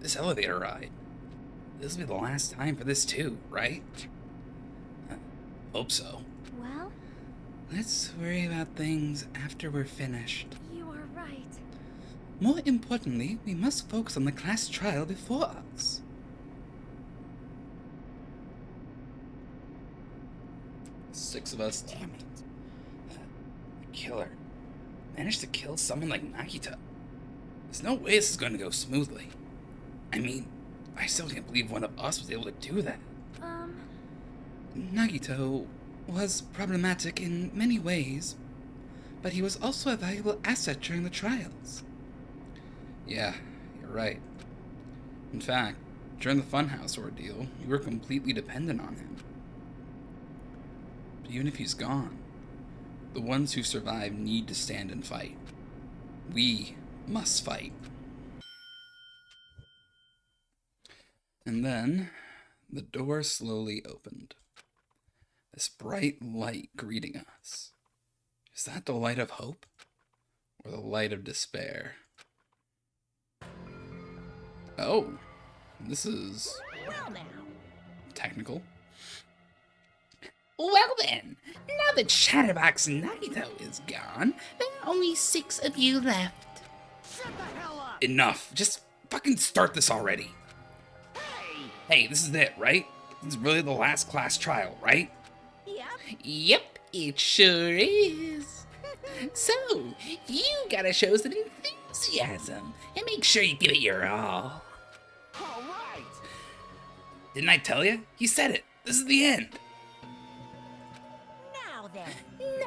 this elevator ride. This will be the last time for this too, right? Hope so. Well? Let's worry about things after we're finished. You are right. More importantly, we must focus on the class trial before us. Six of us, damn it. The killer managed to kill someone like Nagito. There's no way this is going to go smoothly. I mean, I still can't believe one of us was able to do that. Nagito was problematic in many ways, but he was also a valuable asset during the trials. Yeah, you're right. In fact, during the Funhouse ordeal, we were completely dependent on him. But even if he's gone, the ones who survive need to stand and fight. We must fight. And then, the door slowly opened. This bright light greeting us. Is that the light of hope? Or the light of despair? Oh, this is technical. Well then, now that Chatterbox Nagito is gone, there are only 6 of you left. Shut the hell up! Enough. Just fucking start this already. Hey, this is it, right? This is really the last class trial, right? Yep, it sure is. So, you gotta show some enthusiasm and make sure you give it your all. All right. Didn't I tell you? He said it. This is the end.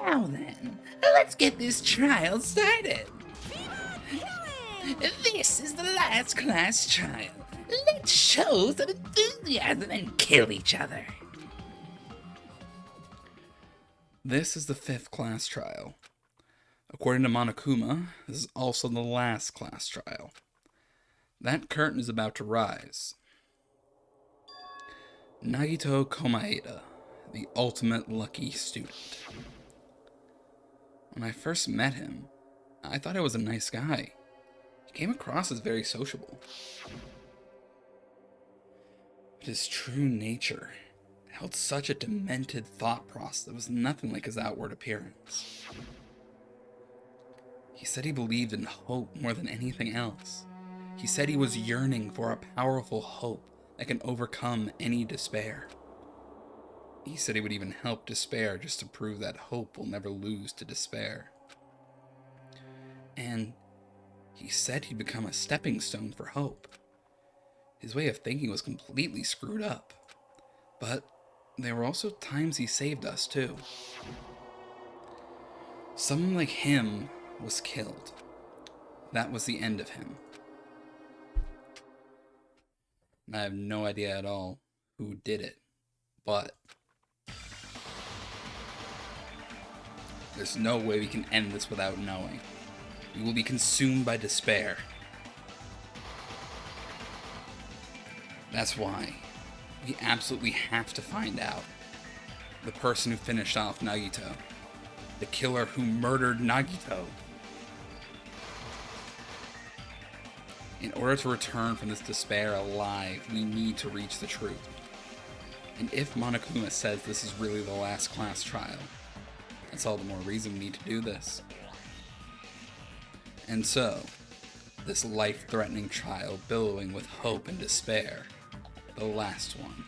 Now then, let's get this trial started. This is the last class trial. Let's show some enthusiasm and kill each other. This is the 5th class trial. According to Monokuma, this is also the last class trial. That curtain is about to rise. Nagito Komaeda, the ultimate lucky student. When I first met him, I thought he was a nice guy. He came across as very sociable. But his true nature held such a demented thought process that was nothing like his outward appearance. He said he believed in hope more than anything else. He said he was yearning for a powerful hope that can overcome any despair. He said he would even help despair just to prove that hope will never lose to despair. And he said he'd become a stepping stone for hope. His way of thinking was completely screwed up. But there were also times he saved us, too. Someone like him was killed. That was the end of him. And I have no idea at all who did it, but there's no way we can end this without knowing. We will be consumed by despair. That's why we absolutely have to find out. The person who finished off Nagito. The killer who murdered Nagito. In order to return from this despair alive, we need to reach the truth. And if Monokuma says this is really the last class trial, that's all the more reason we need to do this. And so, this life-threatening trial billowing with hope and despair, the last one,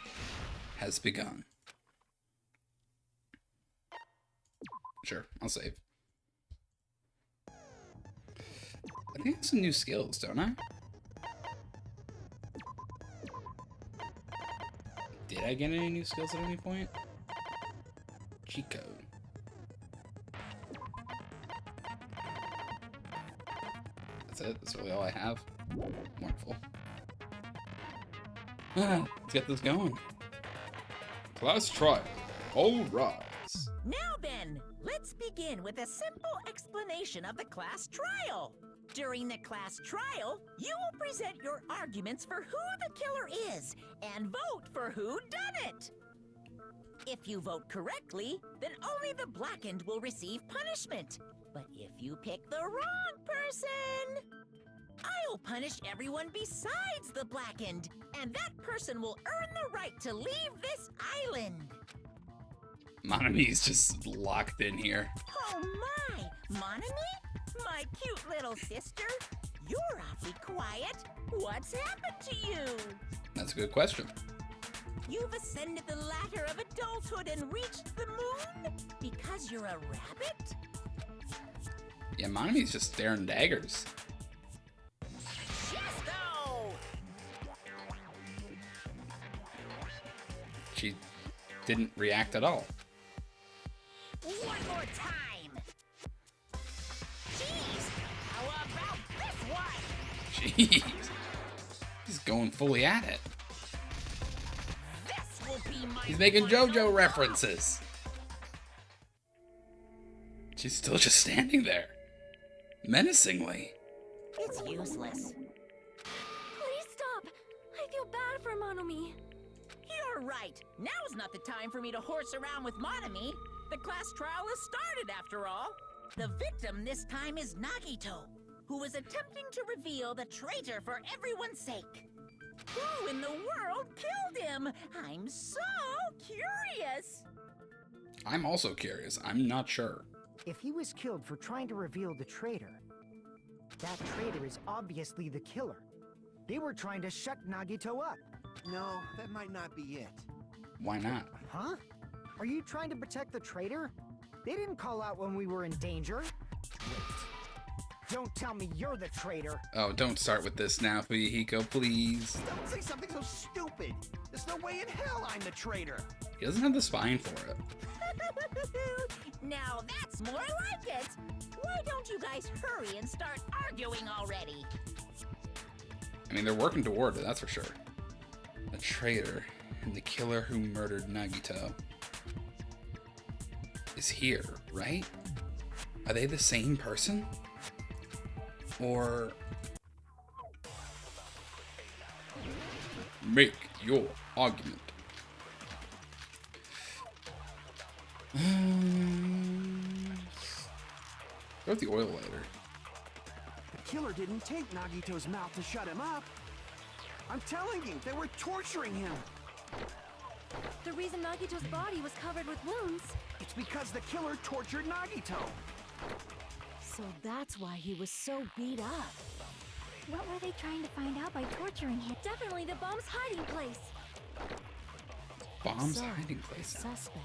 has begun. Sure, I'll save. I think I have some new skills, don't I? Did I get any new skills at any point? Cheat code. That's it? That's really all I have? Wonderful. Let's get this going. Class trial. All rise. Now then, let's begin with a simple explanation of the class trial. During the class trial, you will present your arguments for who the killer is and vote for who done it. If you vote correctly, then only the Blackened will receive punishment. But if you pick the wrong person, I'll punish everyone besides the Blackened, and that person will earn the right to leave this island. Monami's just locked in here. Oh my! Monami? My cute little sister? You're awfully quiet. What's happened to you? That's a good question. You've ascended the ladder of adulthood and reached the moon? Because you're a rabbit? Yeah, Monami's just staring daggers. Chesto! She didn't react at all. One more time! Jeez! How about this one? Jeez. He's going fully at it. This will be my He's making final JoJo references. She's still just standing there. Menacingly. It's useless. Please stop! I feel bad for Monomi. You're right. Now's not the time for me to horse around with Monami. The class trial has started, after all. The victim this time is Nagito, who is attempting to reveal the traitor for everyone's sake. Who in the world killed him? I'm so curious. I'm also curious. I'm not sure. If he was killed for trying to reveal the traitor, that traitor is obviously the killer. They were trying to shut Nagito up. No, that might not be it. Why not? Huh? Are you trying to protect the traitor? They didn't call out when we were in danger. Wait. Don't tell me you're the traitor. Oh, don't start with this now, Fuyuhiko, please. Don't say something so stupid. There's no way in hell I'm the traitor. He doesn't have the spine for it. Now that's more like it. Why don't you guys hurry and start arguing already? I mean, they're working toward it, that's for sure. The traitor and the killer who murdered Nagito is here, right? Are they the same person? Or... Make your argument. Go with the oil lighter. The killer didn't take Nagito's mouth to shut him up. I'm telling you, they were torturing him. The reason Nagito's body was covered with wounds. It's because the killer tortured Nagito. So that's why he was so beat up. What were they trying to find out by torturing him? Definitely the bomb's hiding place. Bomb's So, hiding the place. suspect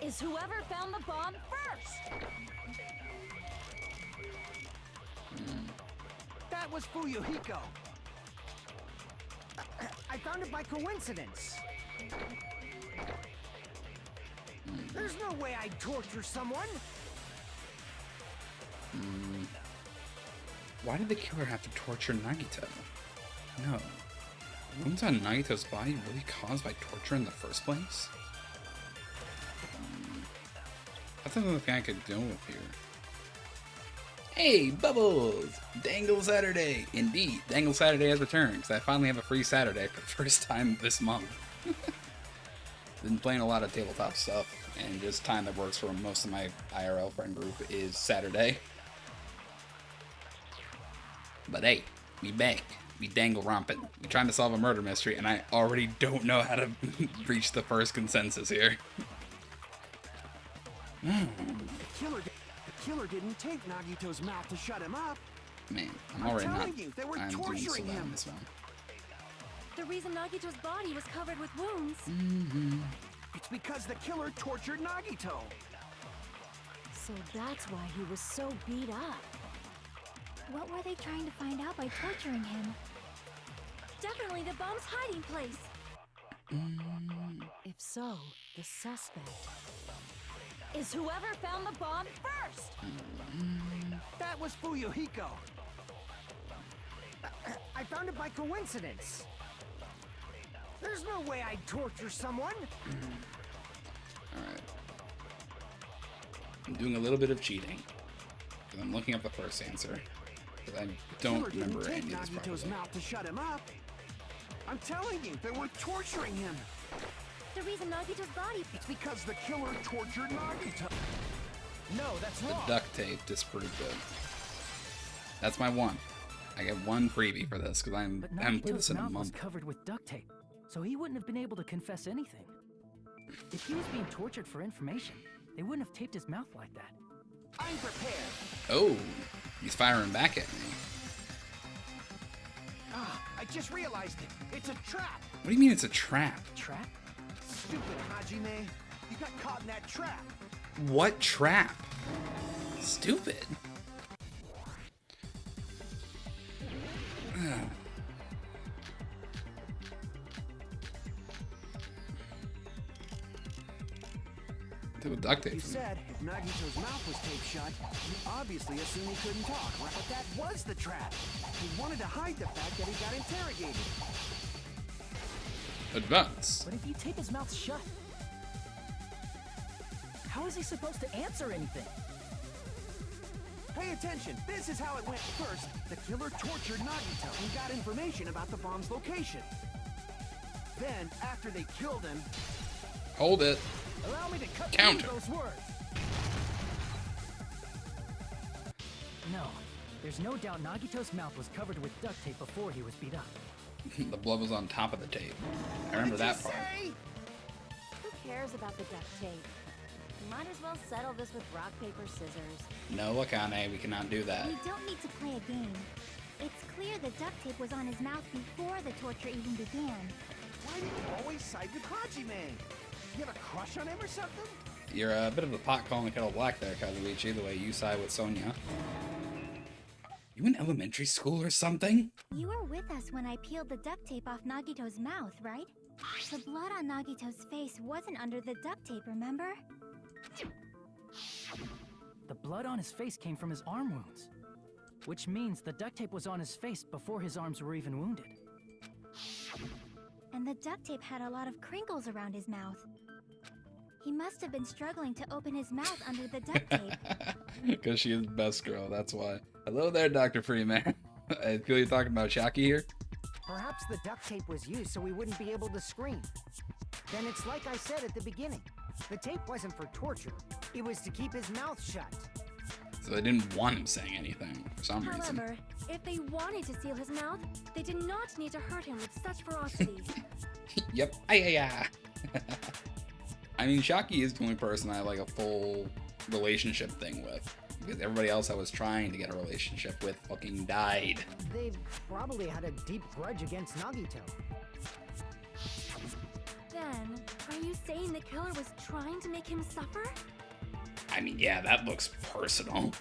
is whoever found the bomb first. That was Fuyuhiko. I found it by coincidence. There's no way I'd torture someone. Why did the killer have to torture Nagito? No. Wounds on Nagito's body really caused by torture in the first place? That's another thing I could deal with here. Hey, Bubbles! Dangle Saturday! Indeed, Dangle Saturday has returned, because I finally have a free Saturday for the first time this month. Been playing a lot of tabletop stuff, and just time that works for most of my IRL friend group is Saturday. But hey, we back. We dangle romping. We trying to solve a murder mystery, and I already don't know how to reach the first consensus here. The killer didn't take Nagito's mouth to shut him up. Man, I'm already not. telling you, they were I'm doing so torturing bad on him. this one. The reason Nagito's body was covered with wounds. It's because the killer tortured Nagito. So that's why he was so beat up. What were they trying to find out by torturing him? Definitely the bomb's hiding place. If so, the suspect is whoever found the bomb first. That was Fuyuhiko. I found it by coincidence. There's no way I'd torture someone. Alright. I'm doing a little bit of cheating. Because I'm looking up the first answer. Because I don't Killer remember didn't any take of this Nagito's properly. mouth to shut him up. I'm telling you, they were torturing him. The reason Nagito's body. It's because the killer tortured Nagito. No, that's The wrong. duct tape disproved it. That's my one. I get one freebie for this because I But haven't played Nagito's this in a mouth was month. covered with duct tape, so he wouldn't have been able to confess anything. If he was being tortured for information, they wouldn't have taped his mouth like that. I'm prepared. Oh, he's firing back at me. Ah, I just realized it. It's a trap. What do you mean it's a trap? Trap? Stupid Hajime. You got caught in that trap. What trap? Stupid. Do a duct tape. You said if Nagito's mouth was taped shut, you obviously assumed he couldn't talk, right? But that was the trap. He wanted to hide the fact that he got interrogated. Advance. But if you tape his mouth shut, how is he supposed to answer anything? Pay attention. This is how it went. First, the killer tortured Nagito and got information about the bomb's location. Then, after they killed him, Hold it. Allow me to cut Counter. through those words. No, there's no doubt Nagito's mouth was covered with duct tape before he was beat up. The blood was on top of the tape. I remember that part. Who cares about the duct tape? Might as well settle this with rock, paper, scissors. No, Akane, we cannot do that. We don't need to play a game. It's clear the duct tape was on his mouth before the torture even began. why do you always side with Hajime? You have a crush on him or something? You're a bit of a pot calling the kettle black there, Kazuichi, the way you side with Sonia. You in elementary school or something? You were with us when I peeled the duct tape off Nagito's mouth, right? The blood on Nagito's face wasn't under the duct tape, remember? The blood on his face came from his arm wounds, which means the duct tape was on his face before his arms were even wounded. And the duct tape had a lot of crinkles around his mouth. He must have been struggling to open his mouth under the duct tape. Because she is best girl, that's why. Hello there, Dr. Freeman. I feel you're talking about Shaki here. Perhaps the duct tape was used so we wouldn't be able to scream. Then it's like I said at the beginning. The tape wasn't for torture. It was to keep his mouth shut. So they didn't want him saying anything for some reason. However, if they wanted to seal his mouth, they did not need to hurt him with such ferocity. Yep. Ay. I mean, Shaki is the only person I have like a full relationship thing with. Because everybody else I was trying to get a relationship with fucking died. They probably had a deep grudge against Nagito. Then, are you saying the killer was trying to make him suffer? I mean, yeah, that looks personal.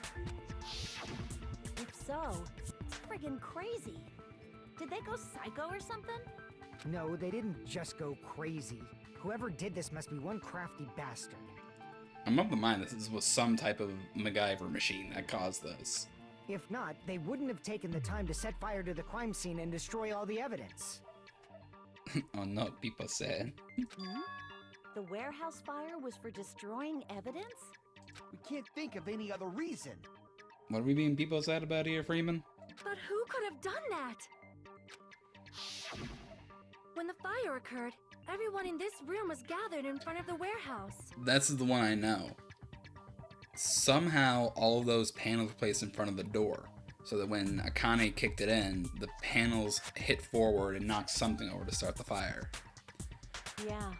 If so, it's friggin' crazy. Did they go psycho or something? No, they didn't just go crazy. Whoever did this must be one crafty bastard. I'm of the mind that this was some type of MacGyver machine that caused this. If not, they wouldn't have taken the time to set fire to the crime scene and destroy all the evidence. Oh no, people said. Hmm? The warehouse fire was for destroying evidence? We can't think of any other reason. What are we being people sad about here, Freeman? But who could have done that? When the fire occurred, everyone in this room was gathered in front of the warehouse. That's the one I know. Somehow, all of those panels were placed in front of the door, so that when Akane kicked it in, the panels hit forward and knocked something over to start the fire. Yeah.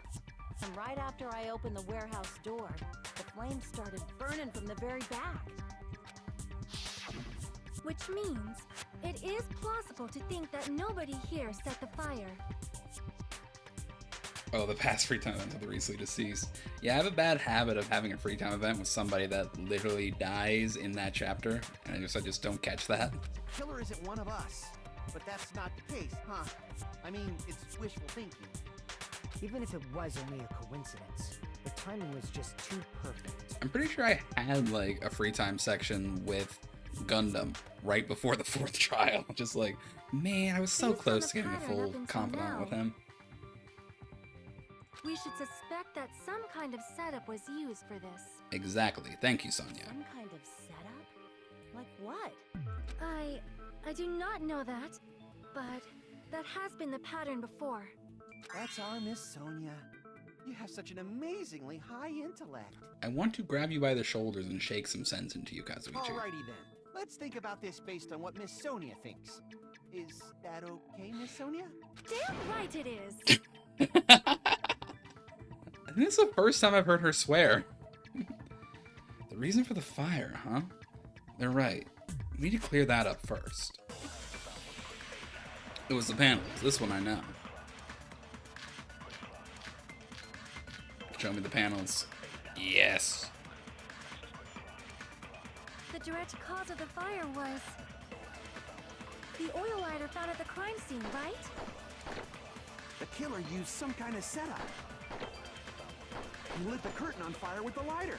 And right after I opened the warehouse door, the flames started burning from the very back. Which means it is plausible to think that nobody here set the fire. Oh, the past free time event of the recently deceased. Yeah, I have a bad habit of having a free time event with somebody that literally dies in that chapter, and I just don't catch that. Killer isn't one of us. But that's not the case, huh? I mean, it's wishful thinking. Even if it was only a coincidence, the timing was just too perfect. I'm pretty sure I had like a free time section with Gundam right before the 4th trial. Just like, man, I was so Based on close the to getting a pattern full up until confidant now. with him. We should suspect that some kind of setup was used for this. Exactly. Thank you, Sonia. Some kind of setup? Like what? I do not know that, but that has been the pattern before. That's our Miss Sonia. You have such an amazingly high intellect. I want to grab you by the shoulders and shake some sense into you, Kazuichi. Alrighty then. let's think about this based on what Miss Sonia thinks. Is that okay, Miss Sonia? Damn right it is! I think it's the first time I've heard her swear. The reason for the fire, huh? They're right. We need to clear that up first. It was the panels. This one I know. Show me the panels. Yes. The direct cause of the fire was the oil lighter found at the crime scene, right? The killer used some kind of setup. He lit the curtain on fire with the lighter.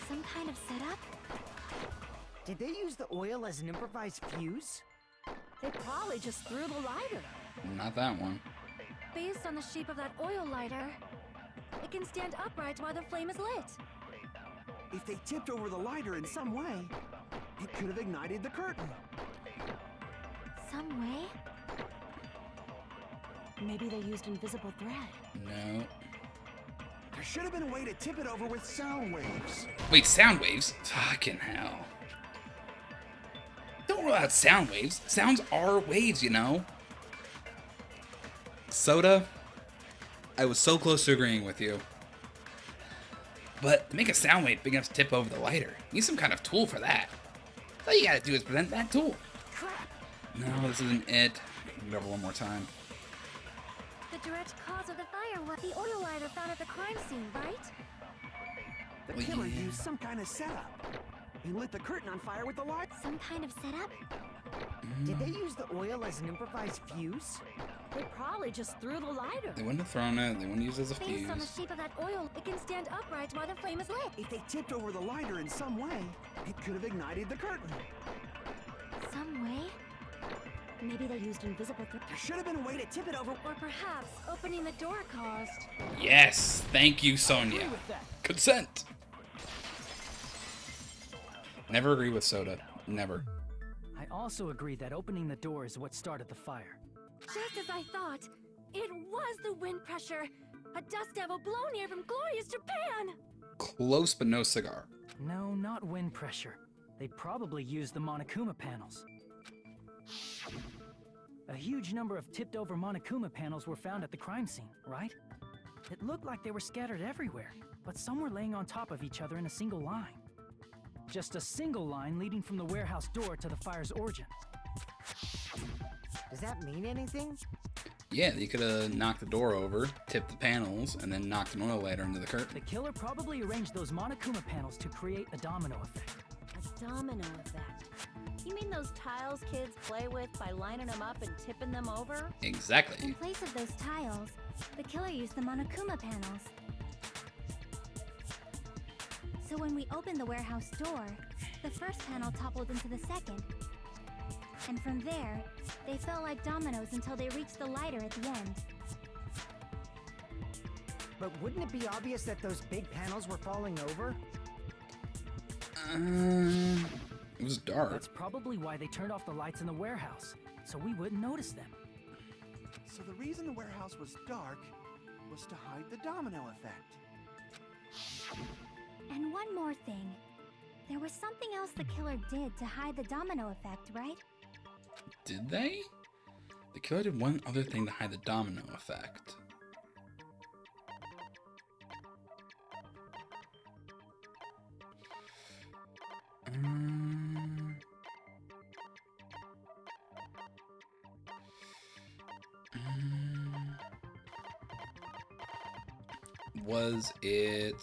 Some kind of setup? Did they use the oil as an improvised fuse? They probably just threw the lighter. Not that one. Based on the shape of that oil lighter, it can stand upright while the flame is lit. If they tipped over the lighter in some way, it could have ignited the curtain. Some way? Maybe they used invisible thread. No. There should have been a way to tip it over with sound waves. Wait, sound waves? Fucking hell. Don't rule out sound waves. Sounds are waves, you know. Soda, I was so close to agreeing with you. But to make a sound wave big enough to tip over the lighter, you need some kind of tool for that. All you gotta do is present that tool. Crap! No, this isn't it. Read it over one more time. The direct cause of the fire was the oil lighter found at the crime scene, right? The Well, killer yeah. used some kind of setup. He lit the curtain on fire with the light. Some kind of setup? Did they use the oil as an improvised fuse? They probably just threw the lighter. They wouldn't have thrown it. They wouldn't use it as a Based on the fuse. shape of that oil, it can stand upright while the flame is lit. If they tipped over the lighter in some way, it could have ignited the curtain. Some way? Maybe they used invisible thread. There should have been a way to tip it over. Or perhaps opening the door caused. Yes, thank you, Sonia. Agree with that. Consent. Never agree with Soda. Never. I also agree that opening the door is what started the fire. Just as I thought, it was the wind pressure. A dust devil blown here from glorious Japan. Close, but no cigar. No, not wind pressure. They probably used the Monokuma panels. A huge number of tipped-over Monokuma panels were found at the crime scene, right? It looked like they were scattered everywhere, but some were laying on top of each other in a single line. Just a single line leading from the warehouse door to the fire's origin. Does that mean anything? Yeah, you could have knocked the door over, tipped the panels, and then knocked an oil lighter into the curtain. The killer probably arranged those Monokuma panels to create a domino effect. A domino effect. You mean those tiles kids play with by lining them up and tipping them over? Exactly. In place of those tiles, the killer used the Monokuma panels. So when we opened the warehouse door, the first panel toppled into the second. And from there, they fell like dominoes until they reached the lighter at the end. But wouldn't it be obvious that those big panels were falling over? It was dark. That's probably why they turned off the lights in the warehouse, so we wouldn't notice them. So the reason the warehouse was dark was to hide the domino effect. And one more thing. There was something else the killer did to hide the domino effect, right? Did they? The killer did one other thing to hide the domino effect. Was it...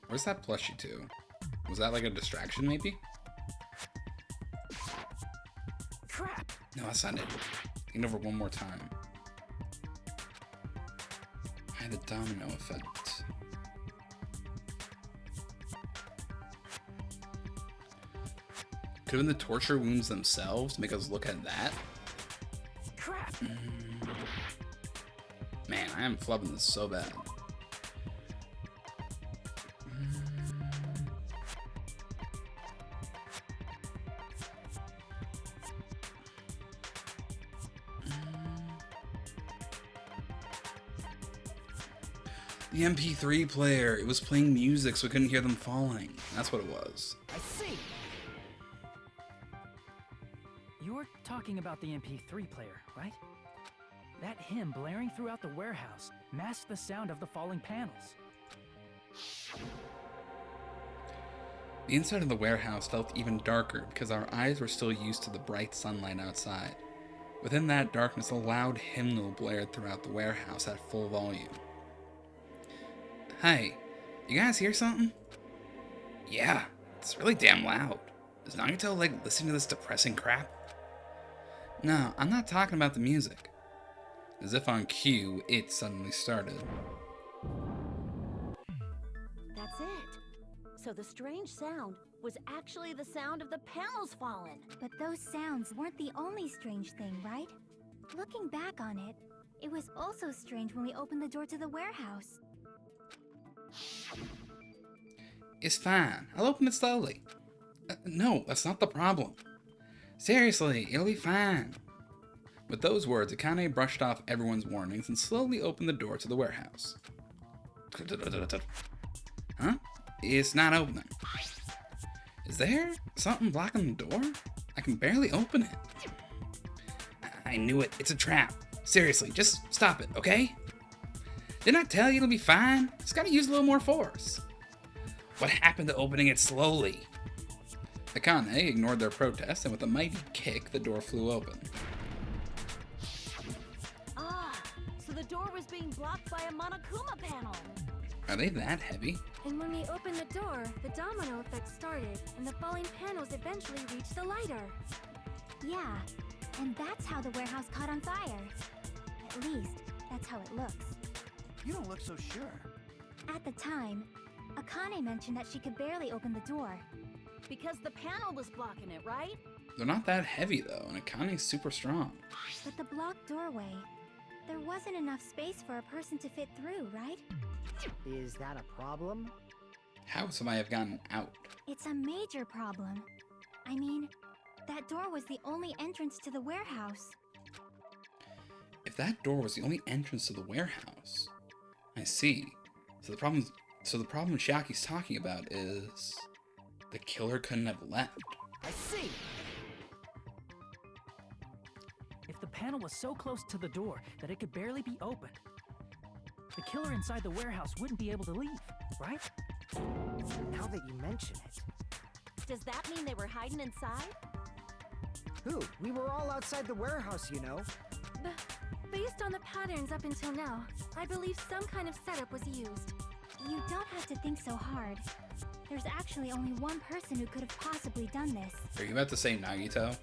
Where's that plushie to? Was that like a distraction, maybe? Crap! No, that's not it. Think it over one more time. Hide the domino effect. Could have been the torture wounds themselves to make us look at that. Crap! Man, I am flubbing this so bad. The MP3 player. It was playing music so we couldn't hear them falling. That's what it was. I see. You're talking about the MP3 player, right? That hymn blaring throughout the warehouse masked the sound of the falling panels. The inside of the warehouse felt even darker because our eyes were still used to the bright sunlight outside. Within that darkness, a loud hymnal blared throughout the warehouse at full volume. Hey, you guys hear something? Yeah, it's really damn loud. Is Nagito like listening to this depressing crap? No, I'm not talking about the music. As if on cue, it suddenly started. That's it. So the strange sound was actually the sound of the panels falling. But those sounds weren't the only strange thing, right? Looking back on it, it was also strange when we opened the door to the warehouse. It's fine. I'll open it slowly. No, that's not the problem. Seriously, it'll be fine. With those words, Akane brushed off everyone's warnings and slowly opened the door to the warehouse. Huh? It's not opening. Is there something blocking the door? I can barely open it. I knew it. It's a trap. Seriously, just stop it, okay? Didn't I tell you it'll be fine? Just gotta use a little more force. What happened to opening it slowly? Akane ignored their protest, and with a mighty kick, the door flew open. Ah, so the door was being blocked by a Monokuma panel. Are they that heavy? And when we opened the door, the domino effect started, and the falling panels eventually reached the lighter. Yeah, and that's how the warehouse caught on fire. At least, that's how it looks. You don't look so sure. At the time, Akane mentioned that she could barely open the door. Because the panel was blocking it, right? They're not that heavy though, and Akane's super strong. But the blocked doorway, there wasn't enough space for a person to fit through, right? Is that a problem? How would somebody have gotten out? It's a major problem. I mean, that door was the only entrance to the warehouse. If that door was the only entrance to the warehouse, I see. So the problem Shiaki's talking about is the killer couldn't have left. I see. If the panel was so close to the door that it could barely be opened, the killer inside the warehouse wouldn't be able to leave, right? Now that you mention it. Does that mean they were hiding inside? Who? We were all outside the warehouse, you know. Based on the patterns up until now, I believe some kind of setup was used. You don't have to think so hard. There's actually only one person who could have possibly done this. Are you about to say Nagito?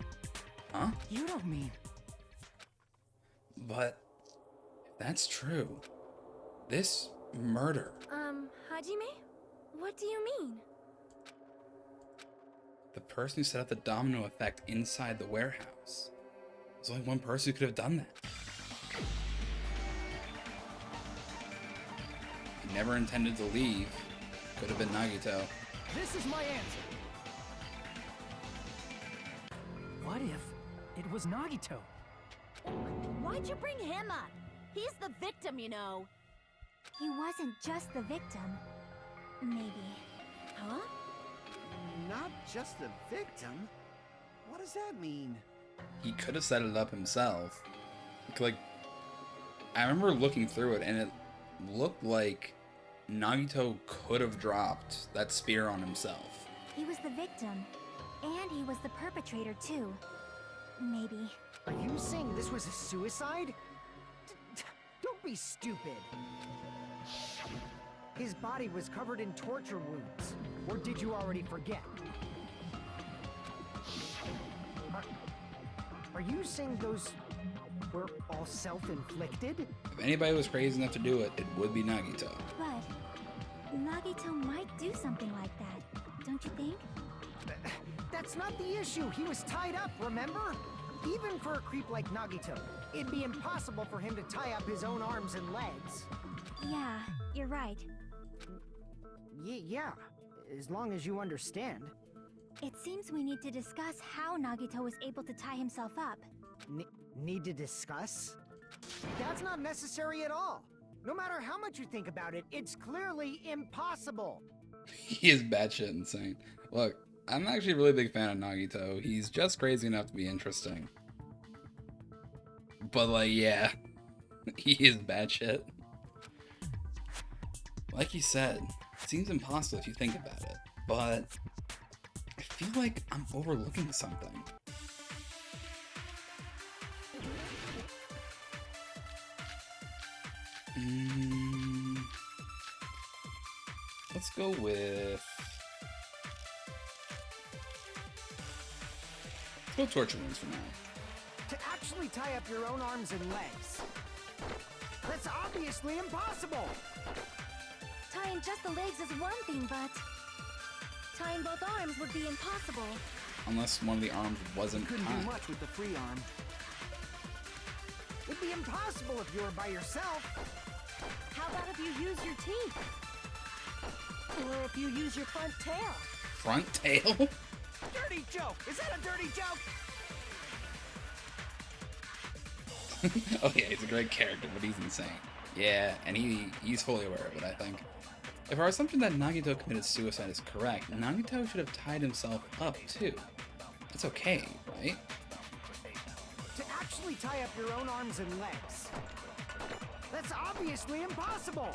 Huh? You don't mean... But if that's true, this murder... Hajime? What do you mean? The person who set up the domino effect inside the warehouse. There's only one person who could have done that. He never intended to leave. Could have been Nagito. This is my answer. What if it was Nagito? Why'd you bring him up? He's the victim, you know. He wasn't just the victim. Maybe. Huh? Not just the victim? What does that mean? He could have set it up himself. Like, I remember looking through it, and it looked like Nagito could have dropped that spear on himself. He was the victim. And he was the perpetrator, too. Maybe. Are you saying this was a suicide? Don't be stupid. His body was covered in torture wounds. Or did you already forget? Are you saying those were all self-inflicted? If anybody was crazy enough to do it, it would be Nagito. But Nagito might do something like that, don't you think? That's not the issue. He was tied up, remember? Even for a creep like Nagito, it'd be impossible for him to tie up his own arms and legs. Yeah, you're right. Yeah, as long as you understand. It seems we need to discuss how Nagito was able to tie himself up. Need to discuss? That's not necessary at all. No matter how much you think about it, it's clearly impossible. He is batshit insane. Look, I'm actually a really big fan of Nagito. He's just crazy enough to be interesting. But, like, yeah, he is batshit. Like you said, it seems impossible if you think about it, but I feel like I'm overlooking something. Let's go with... Let's go torture wounds for now. To actually tie up your own arms and legs. That's obviously impossible. Tying just the legs is one thing, but tying both arms would be impossible. Unless one of the arms wasn't Couldn't tied. do much with the free arm. It'd be impossible if you were by yourself. How about if you use your teeth? Or if you use your front tail? Front tail? Dirty joke! Is that a dirty joke? Oh yeah, he's a great character, but he's insane. Yeah, and he's fully aware of it, I think. If our assumption that Nagito committed suicide is correct, Nagito should have tied himself up too. That's okay, right? To actually tie up your own arms and legs. That's obviously impossible.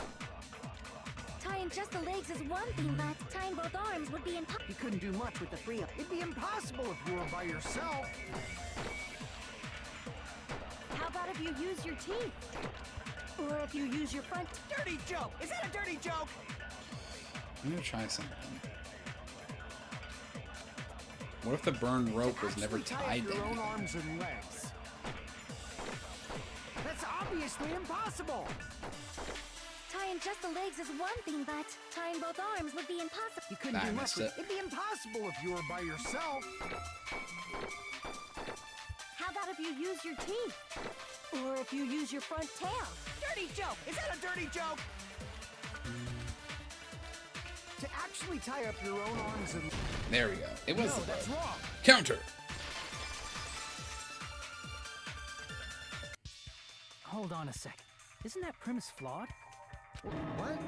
Tying just the legs is one thing, but tying both arms would be impossible. You couldn't do much with the free arm. It'd be impossible if you were by yourself. How about if you use your teeth? Or if you use your front... Dirty joke! Is that a dirty joke? I'm gonna try something. What if the burned rope was never Actually tie tied up to your own anything? arms and legs. That's obviously impossible. Tying just the legs is one thing, but tying both arms would be impossible. You couldn't I do much missed with it. It'd be impossible if you were by yourself. How about if you use your teeth? Or if you use your front tail? Dirty joke! Is that a dirty joke? To actually tie up your own arms and... There we go. It was No, the that's bug. wrong. Counter! Hold on a sec. Isn't that premise flawed? What?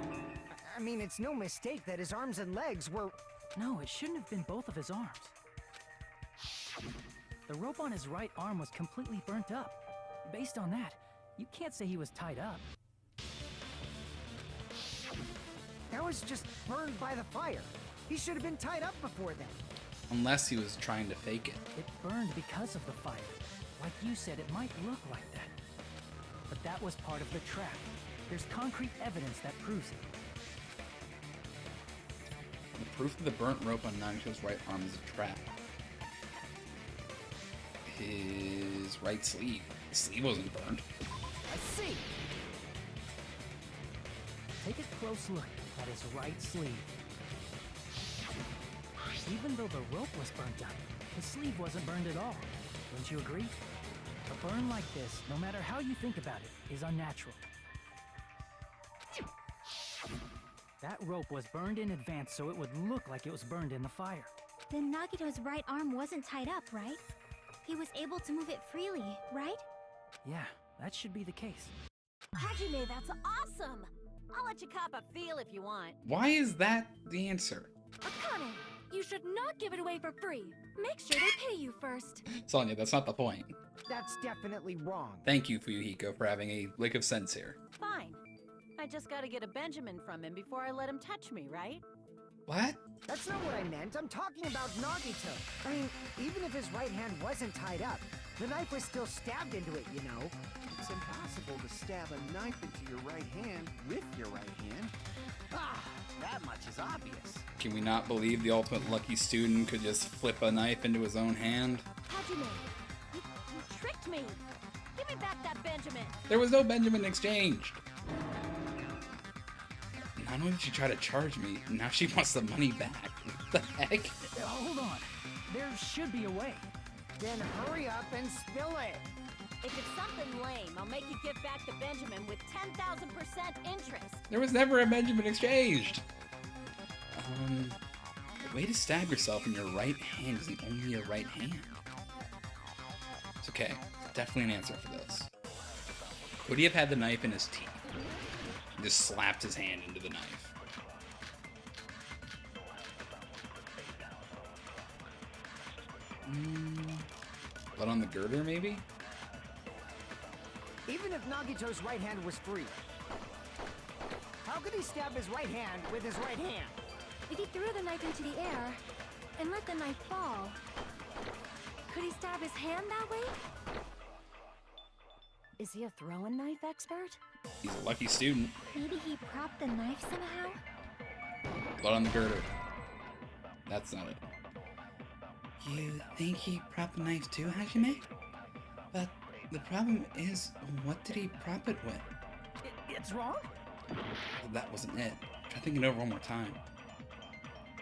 I mean, it's no mistake that his arms and legs were... No, it shouldn't have been both of his arms. The rope on his right arm was completely burnt up. Based on that, you can't say he was tied up. That was just burned by the fire. He should have been tied up before then. Unless he was trying to fake it. It burned because of the fire. Like you said, it might look like that. But that was part of the trap. There's concrete evidence that proves it. The proof of the burnt rope on Nagito's right arm is a trap. His right sleeve. His sleeve wasn't burnt. I see! Take a close look at his right sleeve. Even though the rope was burnt up, the sleeve wasn't burned at all. Wouldn't you agree? A burn like this, no matter how you think about it, is unnatural. That rope was burned in advance so it would look like it was burned in the fire. Then Nagito's right arm wasn't tied up, right? He was able to move it freely, right? Yeah, that should be the case. Hajime, that's awesome! I'll let you cop a feel if you want. Why is that the answer? Akane, you should not give it away for free. Make sure they pay you first. Sonya, that's not the point. That's definitely wrong. Thank you, Fuyuhiko, for having a lick of sense here. Fine. I just gotta get a Benjamin from him before I let him touch me, right? What? That's not what I meant. I'm talking about Nagito. I mean, even if his right hand wasn't tied up, the knife was still stabbed into it, you know? It's impossible to stab a knife into your right hand with your right hand. Ah, that much is obvious. Can we not believe the ultimate lucky student could just flip a knife into his own hand? Hajime, you tricked me! Give me back that Benjamin! There was no Benjamin exchanged. Not only did she try to charge me, now she wants the money back. What the heck? Hold on. There should be a way. Then hurry up and spill it. If it's something lame, I'll make you give back the Benjamin with 10,000% interest. There was never a Benjamin exchanged. The way to stab yourself in your right hand isn't only your right hand. It's okay. Definitely an answer for this. Could he have had the knife in his teeth? Just slapped his hand into the knife. Blood on the girder, maybe? Even if Nagito's right hand was free, how could he stab his right hand with his right hand? If he threw the knife into the air and let the knife fall, could he stab his hand that way? Is he a throwing knife expert? He's a lucky student. Maybe he propped the knife somehow? Blood on the girder. That's not it. You think he propped the knife too, Hajime? But the problem is, what did he prop it with? It's wrong? That wasn't it. Try thinking it over one more time.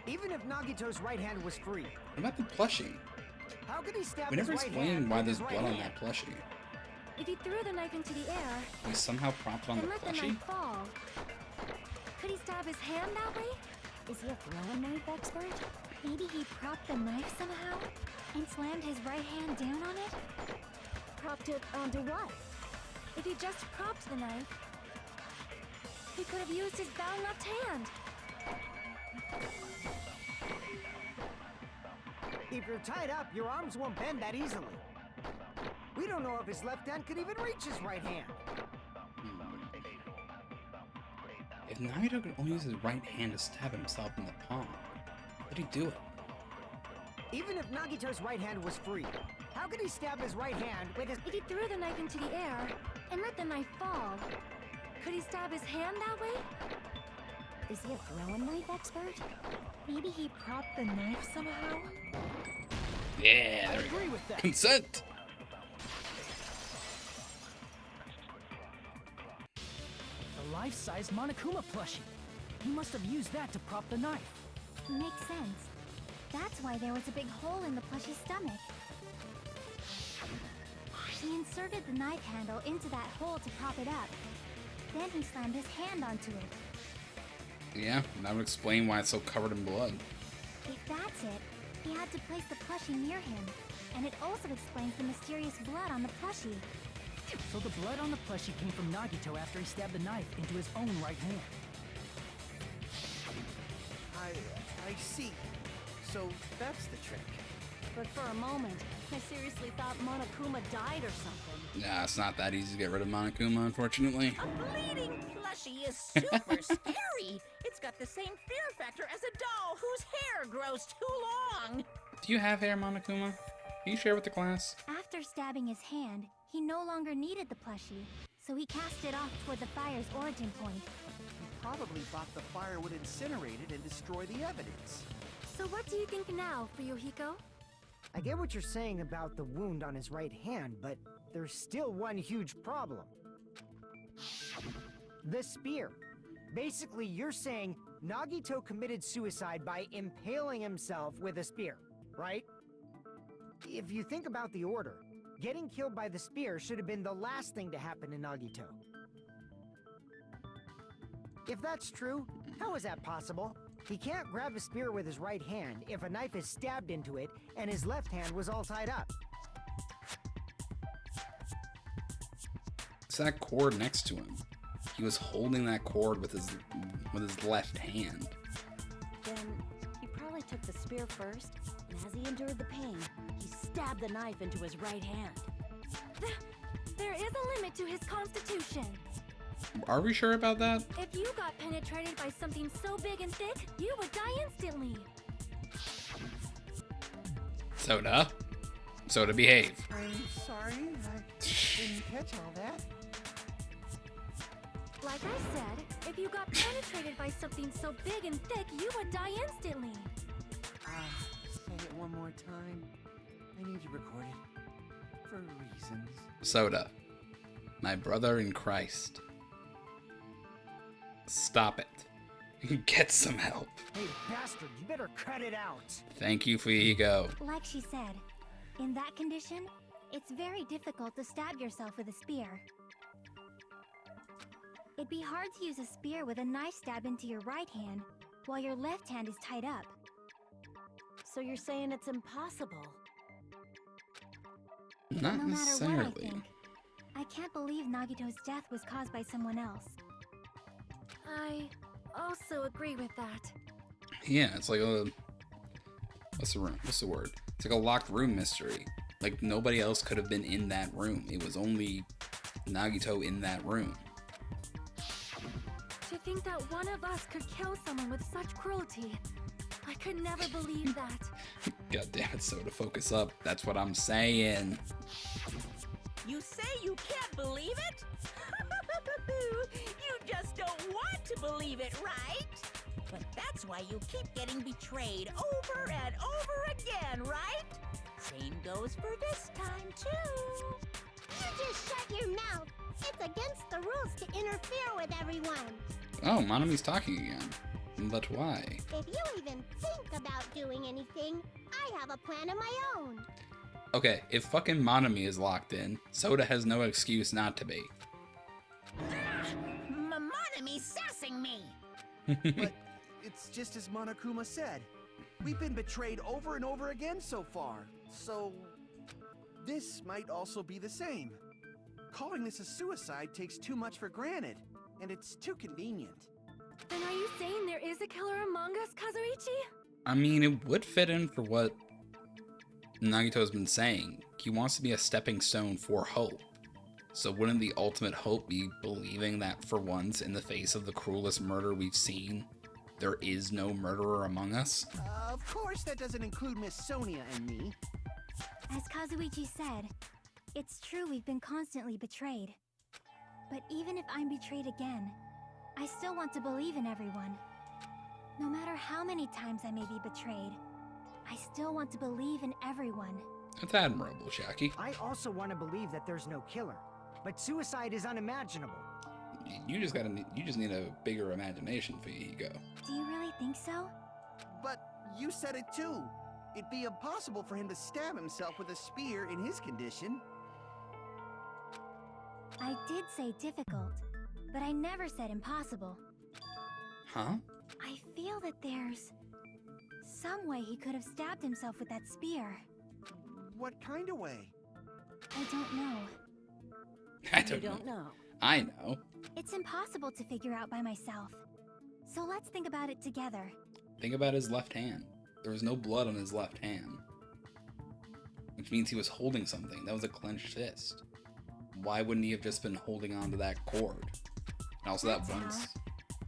Even if Nagito's right hand was free, What about the plushie? how could he stab We his never right explained hand why with there's his blood right on hand? that plushie. If he threw the knife into the air We somehow propped on the and let the plushie? knife fall, could he stab his hand that way? Is he a throwing knife expert? Maybe he propped the knife somehow and slammed his right hand down on it? Propped it onto what? If he just propped the knife, he could have used his bound left hand. If you're tied up, your arms won't bend that easily. We don't know if his left hand could even reach his right hand. If Nagito could only use his right hand to stab himself in the palm, how did he do it? Even if Nagito's right hand was free, how could he stab his right hand with his... If he threw the knife into the air and let the knife fall, could he stab his hand that way? Is he a throwing knife expert? Maybe he propped the knife somehow? Yeah, I there we agree go. with that. Consent! A life-size Monokuma plushie. He must have used that to prop the knife. Makes sense. That's why there was a big hole in the plushie's stomach. He inserted the knife handle into that hole to prop it up. Then he slammed his hand onto it. Yeah, and that would explain why it's so covered in blood. If that's it, he had to place the plushie near him. And it also explains the mysterious blood on the plushie. So the blood on the plushie came from Nagito after he stabbed the knife into his own right hand. I see. So that's the trick. But for a moment, I seriously thought Monokuma died or something. Nah, it's not that easy to get rid of Monokuma, unfortunately. A bleeding plushie is super scary. It's got the same fear factor as a doll whose hair grows too long. Do you have hair, Monokuma? Can you share with the class? After stabbing his hand, he no longer needed the plushie, so he cast it off toward the fire's origin point. He probably thought the fire would incinerate it and destroy the evidence. So what do you think now, Fuyuhiko? I get what you're saying about the wound on his right hand, but there's still one huge problem. The spear. Basically, you're saying Nagito committed suicide by impaling himself with a spear, right? If you think about the order, getting killed by the spear should have been the last thing to happen to Nagito. If that's true, how is that possible? He can't grab a spear with his right hand if a knife is stabbed into it and his left hand was all tied up. It's that cord next to him. He was holding that cord with his left hand. Then he probably took the spear first, and as he endured the pain, he stabbed the knife into his right hand. There is a limit to his constitution. Are we sure about that? If you got penetrated by something so big and thick, you would die instantly. Soda? Soda, behave. I'm sorry, I didn't catch all that. Like I said, if you got penetrated by something so big and thick, you would die instantly. Say it one more time. I need you recorded. For reasons. Soda. My brother in Christ. Stop it. Get some help. Hey, bastard, you better cut it out. Thank you, Fuyuhiko. Like she said, in that condition, it's very difficult to stab yourself with a spear. It'd be hard to use a spear with a knife stab into your right hand while your left hand is tied up. So you're saying it's impossible? Not No matter what I necessarily. think, I can't believe Nagito's death was caused by someone else. I also agree with that. Yeah, it's like a... What's the word? It's like a locked room mystery. Like, nobody else could have been in that room. It was only Nagito in that room. To think that one of us could kill someone with such cruelty. I could never believe that. God damn it, Soda, focus up. That's what I'm saying. You say you can't believe it? You just don't want to believe it, right? But that's why you keep getting betrayed over and over again, right? Same goes for this time, too. You just shut your mouth. It's against the rules to interfere with everyone. Oh, Monomi's talking again. But why? If you even think about doing anything, I have a plan of my own. Okay, if fucking Monomi is locked in, Soda has no excuse not to be. Monomi's sassing me. But it's just as Monokuma said. We've been betrayed over and over again so far. So this might also be the same. Calling this a suicide takes too much for granted, and it's too convenient. Then are you saying there is a killer among us, Kazuichi? I mean, it would fit in for what Nagito's been saying. He wants to be a stepping stone for hope. So wouldn't the ultimate hope be believing that for once, in the face of the cruelest murder we've seen, there is no murderer among us? Of course that doesn't include Miss Sonia and me. As Kazuichi said, it's true we've been constantly betrayed. But even if I'm betrayed again, I still want to believe in everyone. No matter how many times I may be betrayed, I still want to believe in everyone. That's admirable, Shaki. I also want to believe that there's no killer, but suicide is unimaginable. You just need a bigger imagination for your ego. Do you really think so? But you said it too. It'd be impossible for him to stab himself with a spear in his condition. I did say difficult, but I never said impossible. Huh? I feel that there's some way he could have stabbed himself with that spear. What kind of way? I don't know. I don't know. I know. It's impossible to figure out by myself. So let's think about it together. Think about his left hand. There was no blood on his left hand. Which means he was holding something. That was a clenched fist. Why wouldn't he have just been holding on to that cord? And also That's that one... how.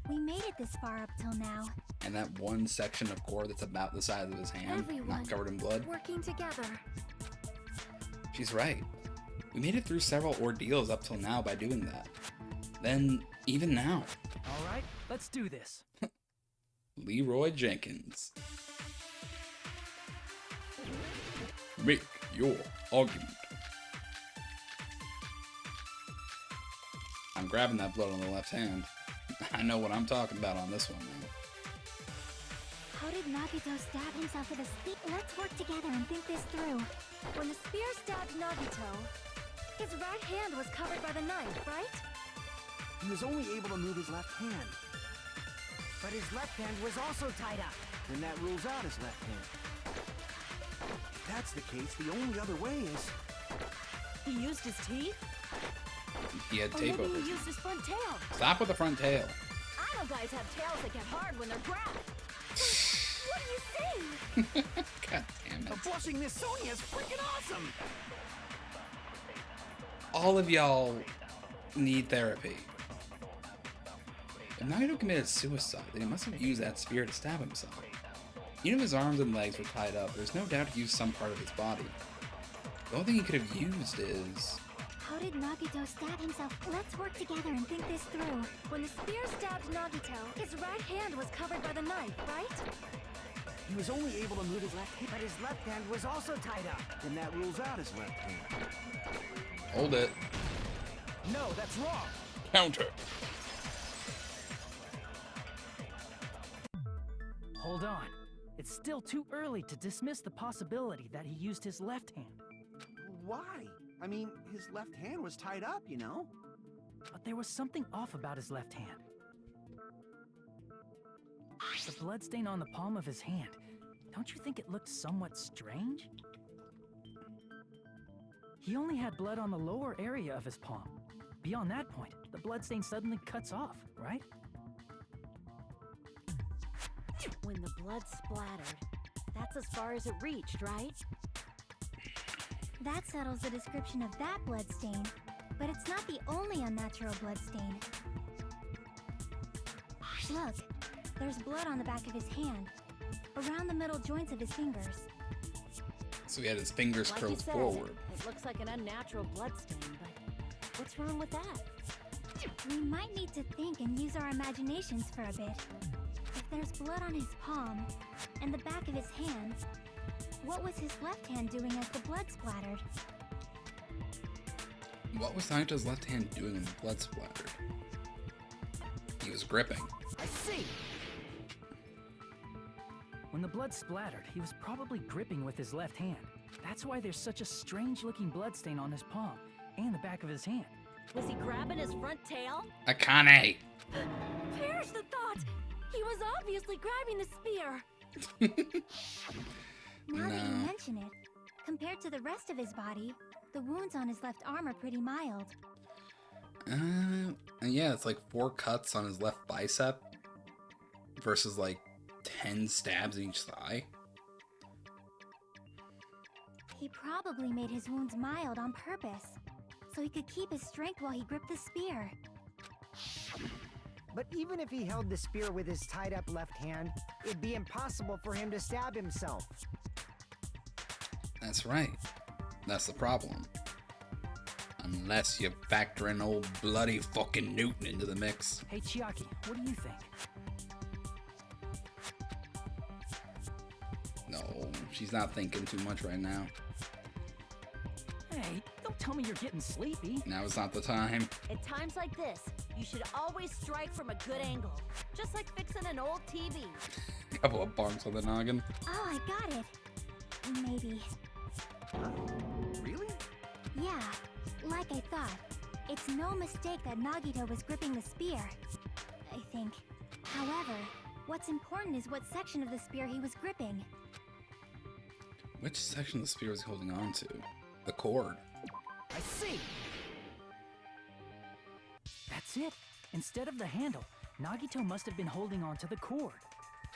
We made it this far up till now. And that one section of cord that's about the size of his hand, Everyone not covered in blood. working together. She's right. We made it through several ordeals up till now by doing that. Then, even now. All right, let's do this. Leroy Jenkins. Make your argument. I'm grabbing that blood on the left hand. I know what I'm talking about on this one now. How did Nagito stab himself with a spear? Let's work together and think this through. When the spear stabbed Nagito, his right hand was covered by the knife, right? He was only able to move his left hand. But his left hand was also tied up. And that rules out his left hand. If that's the case, the only other way is... He used his teeth? He had Or tape maybe over he his... used his front tail. Stop with the front tail. I know guys have tails that get hard when they're grabbed. What are you saying? God damn it. A blushing Miss Sonia is freaking awesome! All of y'all need therapy. If Nagito committed suicide, then he must have used that spear to stab himself. Even if his arms and legs were tied up, there's no doubt he used some part of his body. The only thing he could have used is... How did Nagito stab himself? Let's work together and think this through. When the spear stabbed Nagito, his right hand was covered by the knife, right? He was only able to move his left hand. But his left hand was also tied up. And that rules out his left hand. Hold it. No, that's wrong. Counter. Hold on. It's still too early to dismiss the possibility that he used his left hand. Why? I mean, his left hand was tied up, you know? But there was something off about his left hand. The bloodstain on the palm of his hand. Don't you think it looked somewhat strange? He only had blood on the lower area of his palm. Beyond that point, the bloodstain suddenly cuts off, right? When the blood splattered, that's as far as it reached, right? That settles the description of that bloodstain, but it's not the only unnatural bloodstain. Look, there's blood on the back of his hand, around the middle joints of his fingers. So he had his fingers Like you curled said, forward. it looks like an unnatural bloodstain, but what's wrong with that? We might need to think and use our imaginations for a bit. If there's blood on his palm and the back of his hand, what was his left hand doing as the blood splattered? What was Nagito's left hand doing when the blood splattered? He was gripping. I see. When the blood splattered, he was probably gripping with his left hand. That's why there's such a strange-looking bloodstain on his palm and the back of his hand. Was he grabbing his front tail? Akane! Perish the thought! He was obviously grabbing the spear. Now that you No. mention it, compared to the rest of his body, the wounds on his left arm are pretty mild. Yeah, it's like 4 cuts on his left bicep versus like 10 stabs in each thigh. He probably made his wounds mild on purpose, so he could keep his strength while he gripped the spear. But even if he held the spear with his tied up left hand, it'd be impossible for him to stab himself. That's right. That's the problem. Unless you factor in old bloody fucking Newton into the mix. Hey, Chiaki, what do you think? No, she's not thinking too much right now. Hey, don't tell me you're getting sleepy. Now is not the time. At times like this, you should always strike from a good angle, just like fixing an old TV. Couple of bonks on the noggin. Oh, I got it. Maybe. Really? Yeah, like I thought. It's no mistake that Nagito was gripping the spear, I think. However, what's important is what section of the spear he was gripping. Which section of the spear is he holding on to? The cord. I see. That's it. Instead of the handle, Nagito must have been holding on to the cord.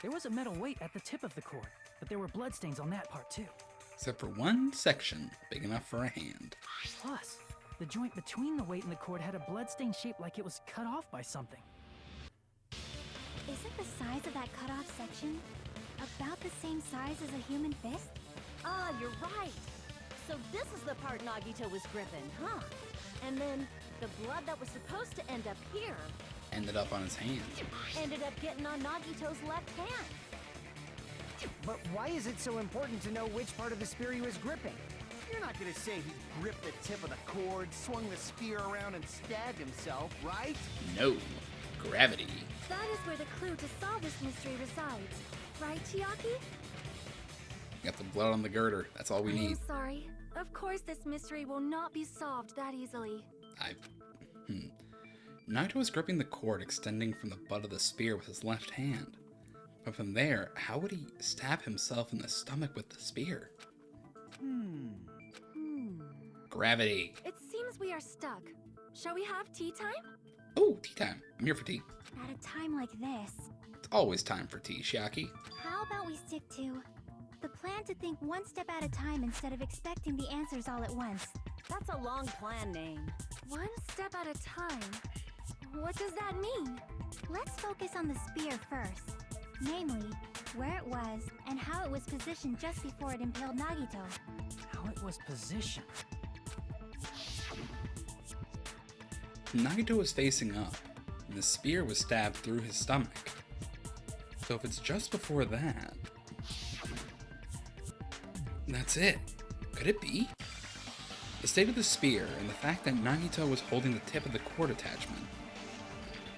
There was a metal weight at the tip of the cord, but there were bloodstains on that part too. Except for one section big enough for a hand. Plus, the joint between the weight and the cord had a bloodstain shaped like it was cut off by something. Isn't the size of that cut-off section about the same size as a human fist? Ah, you're right. So this is the part Nagito was gripping, huh? And then the blood that was supposed to end up here Ended up on his hand. ended up getting on Nagito's left hand. But why is it so important to know which part of the spear he was gripping? You're not gonna say he gripped the tip of the cord, swung the spear around, and stabbed himself, right? No. Gravity. That is where the clue to solve this mystery resides. Right, Chiaki? Got the blood on the girder. That's all we need. I'm sorry. Of course this mystery will not be solved that easily. Nagito was gripping the cord extending from the butt of the spear with his left hand. But from there, how would he stab himself in the stomach with the spear? Gravity. It seems we are stuck. Shall we have tea time? Oh, tea time. I'm here for tea. At a time like this, It's always time for tea, Shiaki. how about we stick to the plan to think one step at a time instead of expecting the answers all at once? That's a long plan name. One step at a time. What does that mean? Let's focus on the spear first. Namely, where it was and how it was positioned just before it impaled Nagito. How it was positioned. Nagito was facing up, and the spear was stabbed through his stomach. So if it's just before that, that's it. Could it be? The state of the spear and the fact that Nagito was holding the tip of the cord attachment.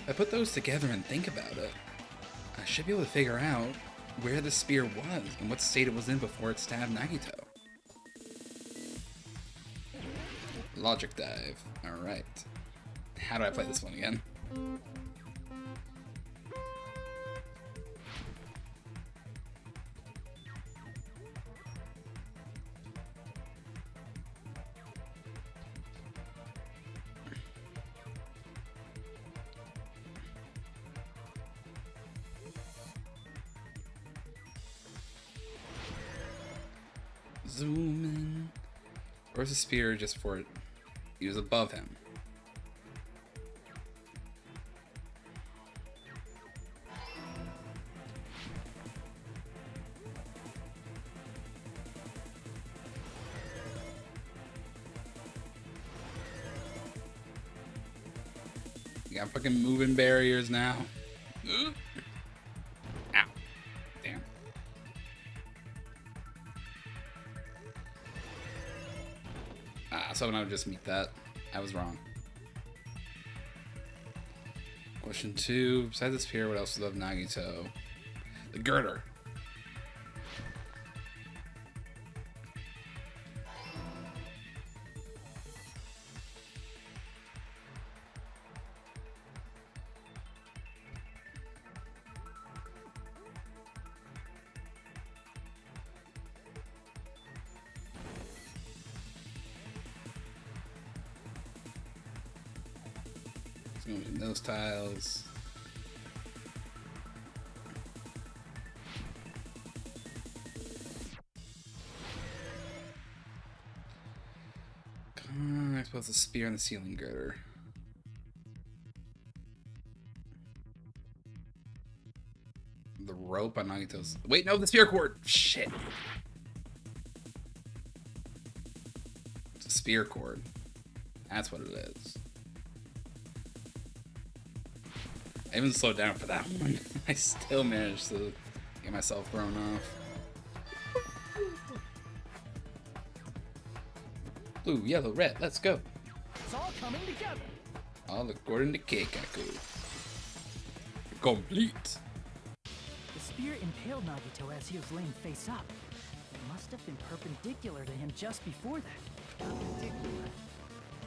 If I put those together and think about it, I should be able to figure out where the spear was and what state it was in before it stabbed Nagito. Logic dive. Alright. How do I play this one again? zoom in. Where's the spear just for it? He was above him. You got fucking moving barriers now. Ow. Damn. So I would just meet that. I was wrong. Question 2. Besides the spear, what else is of Nagito? The girder. Moving those tiles. I suppose the spear and the ceiling girder. The rope on Nagito's. Wait, no, the spear cord. Shit. It's a spear cord. That's what it is. I even slowed down for that one. I still managed to get myself thrown off. Blue, yellow, red, let's go. It's all coming together. All according to Keikaku. Complete. The spear impaled Nagito as he was laying face up. It must have been perpendicular to him just before that. Perpendicular?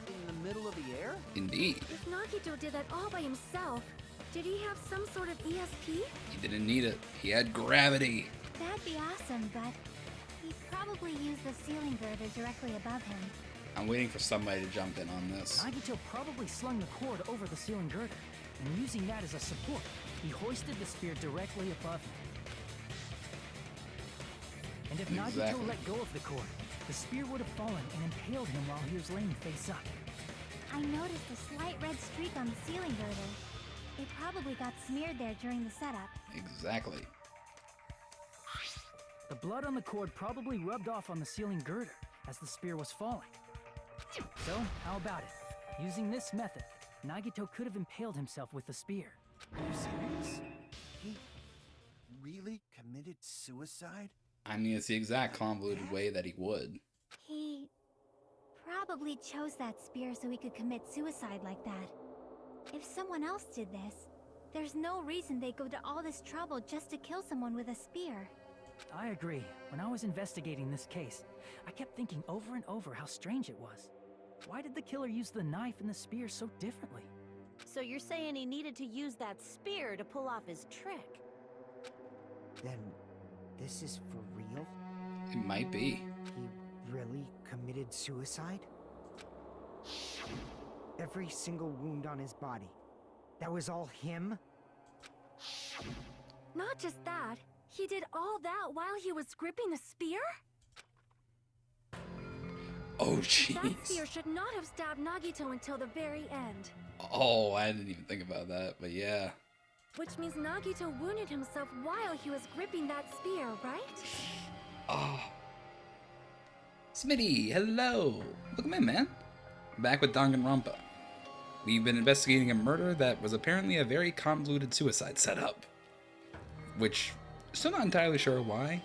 In the middle of the air? Indeed. If Nagito did that all by himself, did he have some sort of ESP? He didn't need it. He had gravity. That'd be awesome, but he probably used the ceiling girder directly above him. I'm waiting for somebody to jump in on this. Nagito probably slung the cord over the ceiling girder, and using that as a support, he hoisted the spear directly above him. And if Nagito let go of the cord, the spear would have fallen and impaled him while he was laying face up. I noticed a slight red streak on the ceiling girder. It probably got smeared there during the setup. Exactly. The blood on the cord probably rubbed off on the ceiling girder as the spear was falling. So, how about it? Using this method, Nagito could have impaled himself with the spear. Are you serious? He really committed suicide? I mean, it's the exact convoluted way that he would. He probably chose that spear so he could commit suicide like that. If someone else did this, there's no reason they'd go to all this trouble just to kill someone with a spear. I agree. When I was investigating this case, I kept thinking over and over how strange it was. Why did the killer use the knife and the spear so differently? So you're saying he needed to use that spear to pull off his trick? Then, this is for real? It might be. He really committed suicide? Every single wound on his body. That was all him? Not just that, he did all that while he was gripping the spear? Oh, That jeez. spear should not have stabbed Nagito until the very end. Oh, I didn't even think about that, but yeah. Which means Nagito wounded himself while he was gripping that spear, right? Oh. Smitty, hello. Welcome in, man. Back with Danganronpa. We've been investigating a murder that was apparently a very convoluted suicide setup. Which, still not entirely sure why.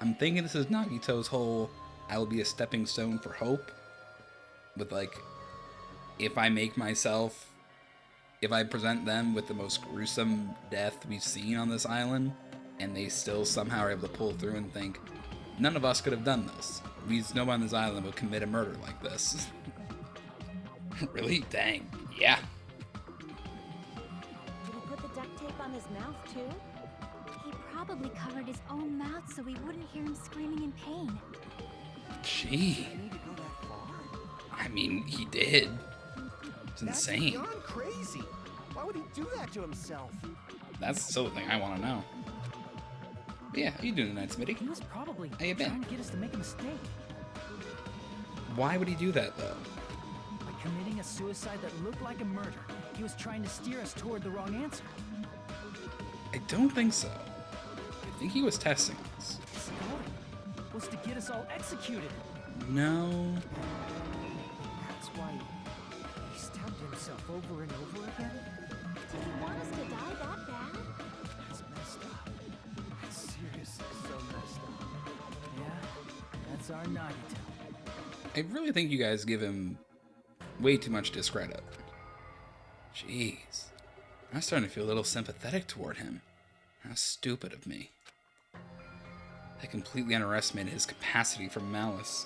I'm thinking this is Nagito's whole, I will be a stepping stone for hope. With like, if I present them with the most gruesome death we've seen on this island, and they still somehow are able to pull through and think, none of us could have done this. No one on this island would commit a murder like this. Really? Dang. Yeah. Did he put the duct tape on his mouth too? He probably covered his own mouth so we wouldn't hear him screaming in pain. Gee. Did he need to go that far? I mean, he did. It's That's insane. beyond crazy. Why would he do that to himself? That's the sort of thing I want to know. But yeah, how you doing tonight, Smitty? He was probably How you been? trying to get us to make a mistake. Why would he do that, though? By committing a suicide that looked like a murder, he was trying to steer us toward the wrong answer. I don't think so. I think he was testing us. His goal was to get us all executed. No. That's why he stabbed himself over and over again? Did he want us to die that bad? That's messed up. That's seriously so messed up. Yeah, that's our Nagito. I really think you guys give him way too much discredit. Jeez. I'm starting to feel a little sympathetic toward him. How stupid of me. I completely underestimated his capacity for malice.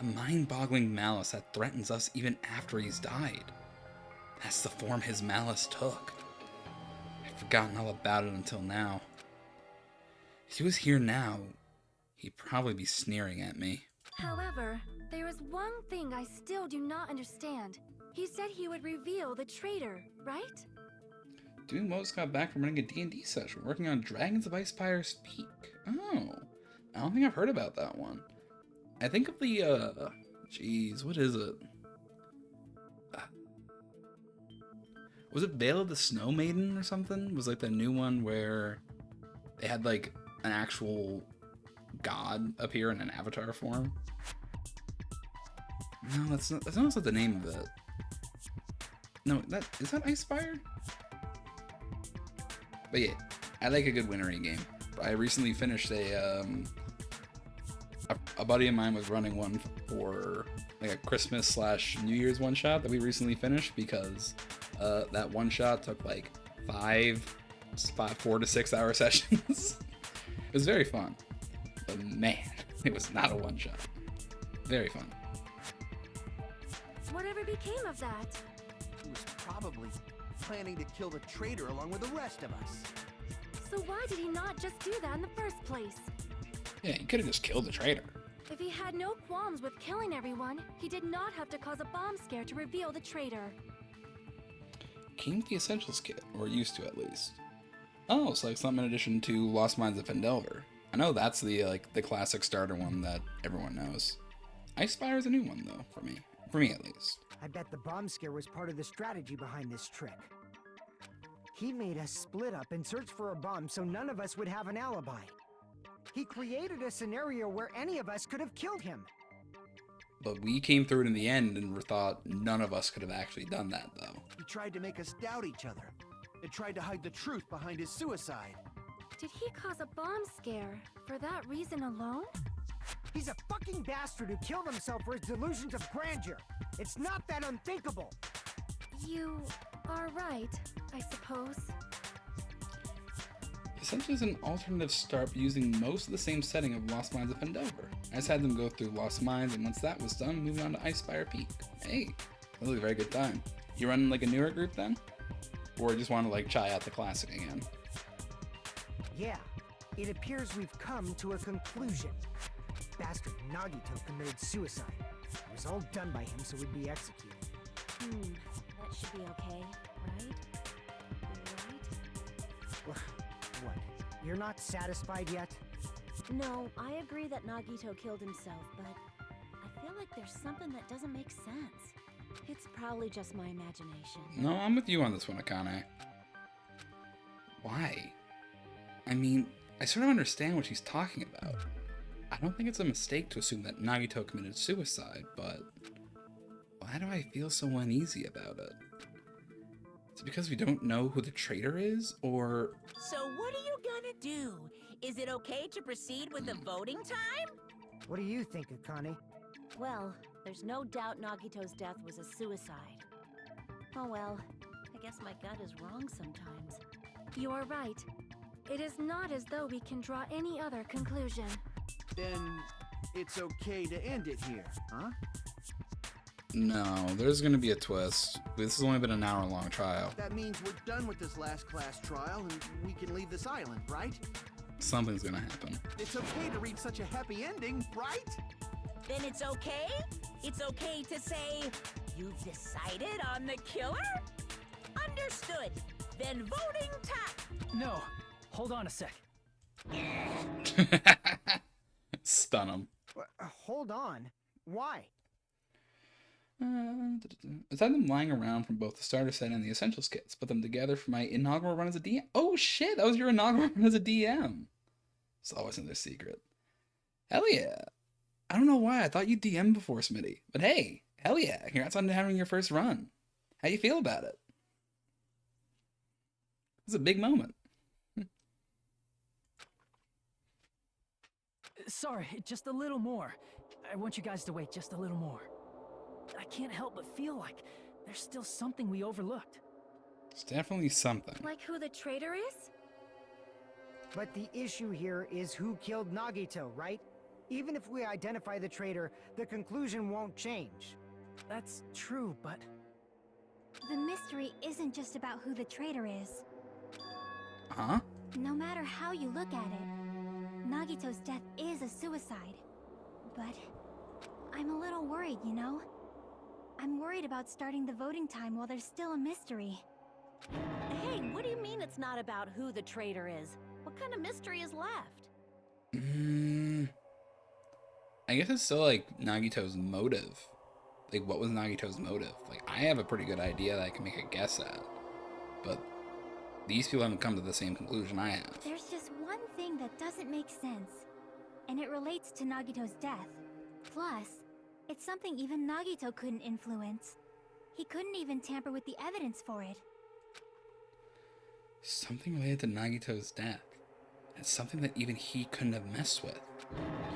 A mind-boggling malice that threatens us even after he's died. That's the form his malice took. I'd forgotten all about it until now. If he was here now, he'd probably be sneering at me. However, there is one thing I still do not understand. He said he would reveal the traitor, right? Doing Mo's got back from running a D&D session, working on Dragons of Icespire's Peak. Oh, I don't think I've heard about that one. I think of the, jeez, what is it? Was it Veil of the Snow Maiden or something? Was like the new one where they had like an actual god appear in an avatar form? No, that's not the name of it. No, is that Icespire? But yeah, I like a good wintry game. I recently finished a buddy of mine was running one for like a Christmas / New Year's one shot that we recently finished because that one shot took like 4 to 6 hour sessions. It was very fun, but man, it was not a one shot. Very fun. Whatever became of that? He was probably planning to kill the traitor along with the rest of us. So why did he not just do that in the first place? Yeah, he could have just killed the traitor. If he had no qualms with killing everyone, he did not have to cause a bomb scare to reveal the traitor. Came with the Essentials kit, or used to at least. Oh, it's like something in addition to Lost Mines of Fendelver. I know that's the classic starter one that everyone knows. Icespire is a new one though, for me at least. I bet the bomb scare was part of the strategy behind this trick. He made us split up and search for a bomb so none of us would have an alibi. He created a scenario where any of us could have killed him. But we came through it in the end and thought none of us could have actually done that though. He tried to make us doubt each other. And tried to hide the truth behind his suicide. Did he cause a bomb scare for that reason alone? He's a fucking bastard who killed himself for his delusions of grandeur. It's not that unthinkable. You are right, I suppose. Essentially, it's an alternative start using most of the same setting of Lost Mines of Fendelver. I just had them go through Lost Mines, and once that was done, moving on to Icespire Peak. Hey, that was a very good time. You running like a newer group then? Or just want to like try out the classic again? Yeah, it appears we've come to a conclusion. Bastard Nagito committed suicide. It was all done by him so we'd be executed. That should be okay, right? Right? What? You're not satisfied yet? No, I agree that Nagito killed himself, but I feel like there's something that doesn't make sense. It's probably just my imagination. No, I'm with you on this one, Akane. Why? I mean, I sort of understand what she's talking about. I don't think it's a mistake to assume that Nagito committed suicide, but why do I feel so uneasy about it? Is it because we don't know who the traitor is, or... So what are you gonna do? Is it okay to proceed with the voting time? What do you think, Akane? Well, there's no doubt Nagito's death was a suicide. Oh well, I guess my gut is wrong sometimes. You are right. It is not as though we can draw any other conclusion. Then it's okay to end it here, huh? No, there's gonna be a twist. This has only been an hour-long trial. That means we're done with this last class trial and we can leave this island, right? Something's gonna happen. It's okay to reach such a happy ending, right? Then it's okay? It's okay to say, you've decided on the killer? Understood. Then voting time. No, hold on a sec. Stun him. hold on. Why? Aside them lying around from both the starter set and the essentials kits, put them together for my inaugural run as a DM. Oh shit, that was your inaugural run as a DM. It's always another secret. Hell yeah. I don't know why I thought you DM'd before, Smitty. But hey, hell yeah. Congrats on having your first run. How you feel about it? It's a big moment. Sorry, just a little more. I want you guys to wait just a little more. I can't help but feel like there's still something we overlooked. It's definitely something. Like who the traitor is? But the issue here is who killed Nagito, right? Even if we identify the traitor, the conclusion won't change. That's true, but... The mystery isn't just about who the traitor is. Huh? No matter how you look at it, Nagito's death is a suicide. But I'm a little worried, you know? I'm worried about starting the voting time while there's still a mystery. Hey, what do you mean it's not about who the traitor is? What kind of mystery is left? I guess it's still like Nagito's motive. Like, what was Nagito's motive? Like, I have a pretty good idea that I can make a guess at. But these people haven't come to the same conclusion I have. There's just one thing that doesn't make sense, and it relates to Nagito's death. Plus, it's something even Nagito couldn't influence. He couldn't even tamper with the evidence for it. Something related to Nagito's death. It's something that even he couldn't have messed with.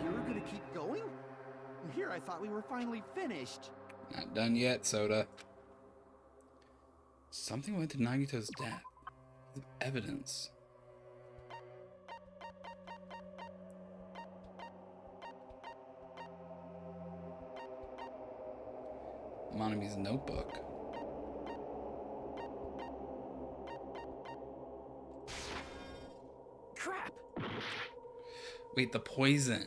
You were gonna keep going? Here, I thought we were finally finished. Not done yet, Soda. Something related to Nagito's death. The evidence. Monami's notebook. Crap! Wait, the poison.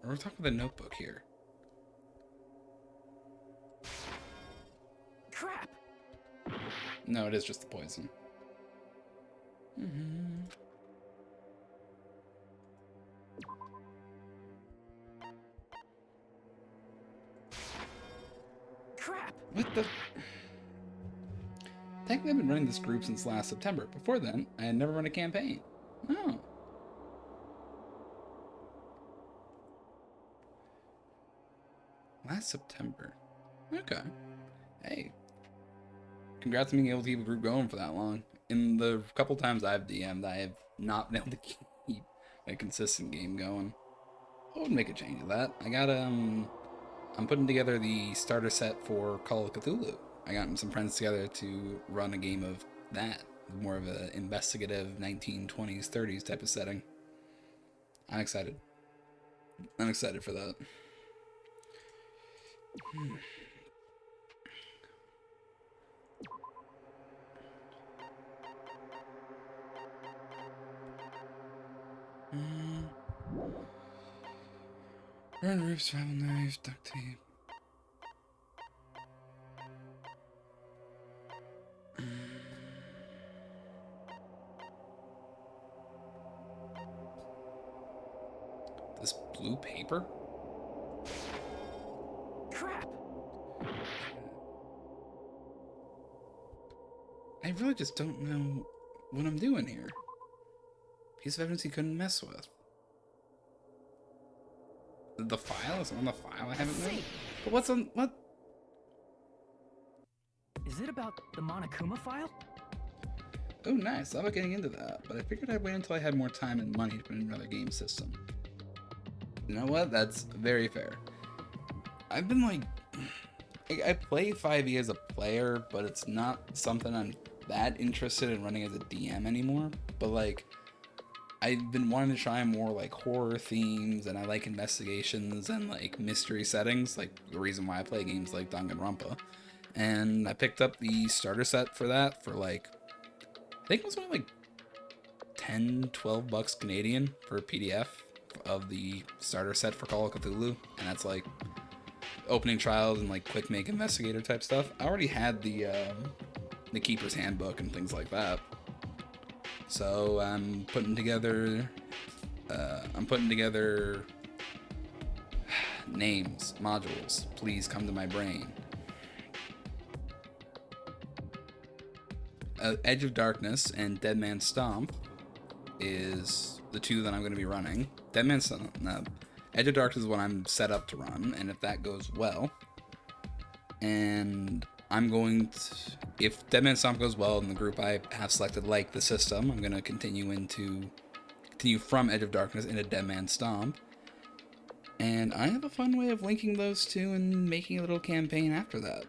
We're talking about the notebook here. Crap! No, it is just the poison. Crap! What the? Technically, I've been running this group since last September. Before then, I had never run a campaign. Oh. Last September. Okay. Hey. Congrats on being able to keep a group going for that long. In the couple times I've DM'd, I have not been able to keep a consistent game going. I would make a change of that. I got, I'm putting together the starter set for Call of Cthulhu. I got some friends together to run a game of that. More of an investigative 1920s, 30s type of setting. I'm excited. I'm excited for that. Red roofs, travel knives, duct tape. This blue paper? Crap! I really just don't know what I'm doing here. Piece of evidence he couldn't mess with. The file is on the file I haven't made. But what's on what? Is it about the Monokuma file? Oh, nice. I was getting into that, but I figured I'd wait until I had more time and money to put in another game system. You know what? That's very fair. I've been like, I play 5e as a player, but it's not something I'm that interested in running as a DM anymore. But like, I've been wanting to try more like horror themes, and I like investigations and like mystery settings, like the reason why I play games like Danganronpa. And I picked up the starter set for that for like, I think it was only like 10, 12 bucks Canadian for a PDF of the starter set for Call of Cthulhu. And that's like opening trials and like quick make investigator type stuff. I already had the the Keeper's Handbook and things like that. So I'm putting together names, modules. Please come to my brain. Edge of Darkness and Dead Man's Stomp is the two that I'm going to be running. Edge of Darkness is what I'm set up to run, and if that goes well, and I'm going to, if Dead Man's Stomp goes well and the group I have selected like the system, I'm going to continue from Edge of Darkness into Dead Man's Stomp. And I have a fun way of linking those two and making a little campaign after that.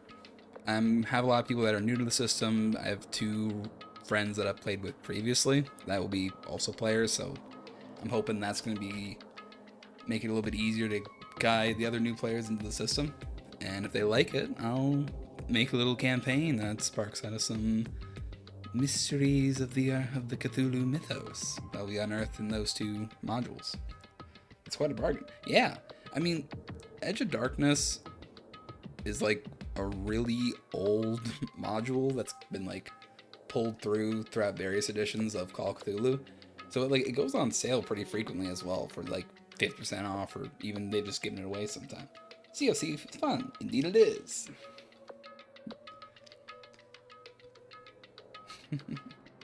I have a lot of people that are new to the system. I have 2 friends that I've played with previously that will be also players, so I'm hoping that's going to make it a little bit easier to guide the other new players into the system. And if they like it, I'll make a little campaign that sparks out of some mysteries of the Cthulhu mythos that will be unearthed in those 2 modules. It's quite a bargain. Yeah, I mean, Edge of Darkness is like a really old module that's been like pulled throughout various editions of Call of Cthulhu. So it goes on sale pretty frequently as well for like 50% off, or even they've just given it away sometime. COC is fun. Indeed it is.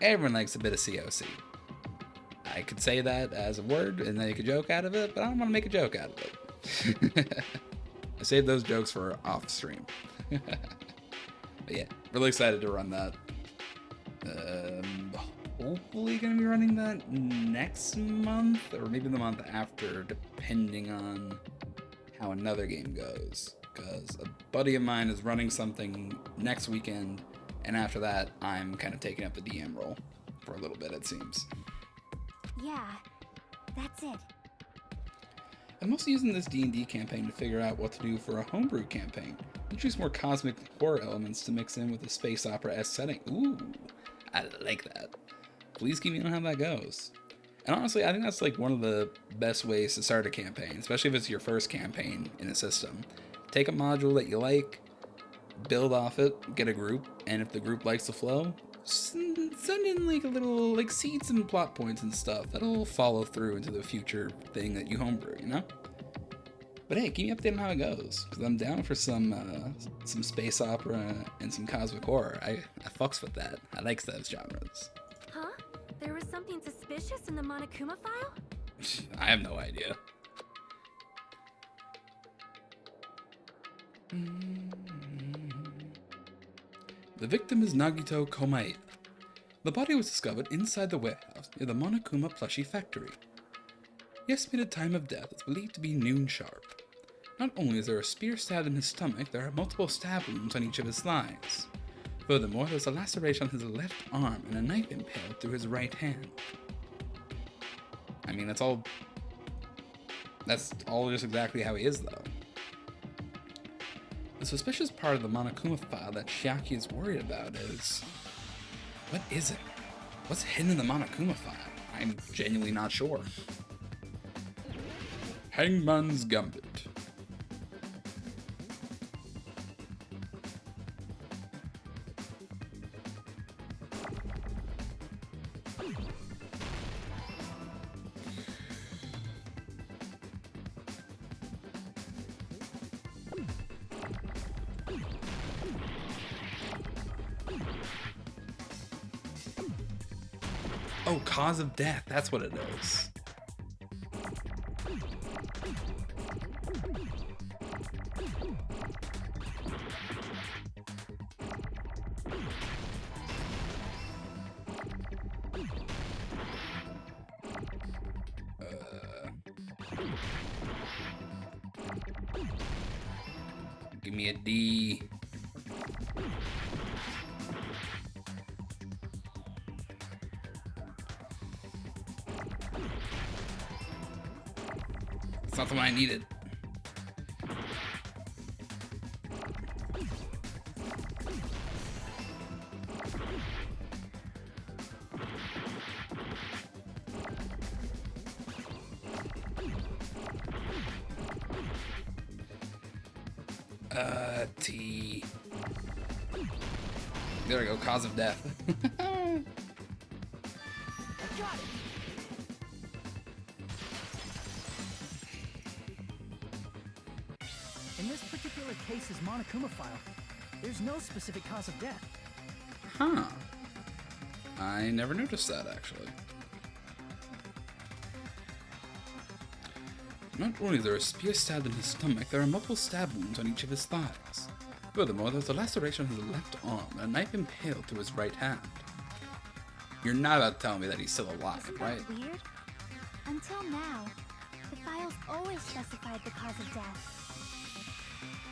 Everyone likes a bit of COC. I could say that as a word and then make a joke out of it, but I don't want to make a joke out of it. I saved those jokes for off stream. But yeah, really excited to run that. Hopefully gonna be running that next month, or maybe the month after, depending on how another game goes. Because a buddy of mine is running something next weekend, and after that, I'm kind of taking up the DM role for a little bit, it seems. Yeah, that's it. I'm also using this D&D campaign to figure out what to do for a homebrew campaign. Introduce more cosmic horror elements to mix in with the space opera-esque setting. Ooh, I like that. Please keep me on how that goes. And honestly, I think that's like one of the best ways to start a campaign, especially if it's your first campaign in a system. Take a module that you like, build off it, get a group, and if the group likes the flow, send in like a little like seeds and plot points and stuff that'll follow through into the future thing that you homebrew, you know? But hey, keep me updated on how it goes, because I'm down for some space opera and some cosmic horror. I fucks with that. I like those genres. Huh? There was something suspicious in the Monokuma file? I have no idea. The victim is Nagito Komae. The body was discovered inside the warehouse near the Monokuma plushie factory. The estimated time of death is believed to be noon sharp. Not only is there a spear stabbed in his stomach, there are multiple stab wounds on each of his thighs. Furthermore, there's a laceration on his left arm and a knife impaled through his right hand. I mean, that's all just exactly how he is, though. The suspicious part of the Monokuma file that Shiaki is worried about is... what is it? What's hidden in the Monokuma file? I'm genuinely not sure. Hangman's Gambit. Oh, cause of death, that's what it is. Give me a D. It's not the one I needed. T. there we go, cause of death. I got it. In this particular case's Monokuma file, there's no specific cause of death. Huh. I never noticed that, actually. Not only is there a spear stabbed in his stomach, there are multiple stab wounds on each of his thighs. Furthermore, there's a laceration on his left arm and a knife impaled through his right hand. You're not about to tell me that he's still alive, Isn't right? that weird? Until now, the files always specified the cause of death.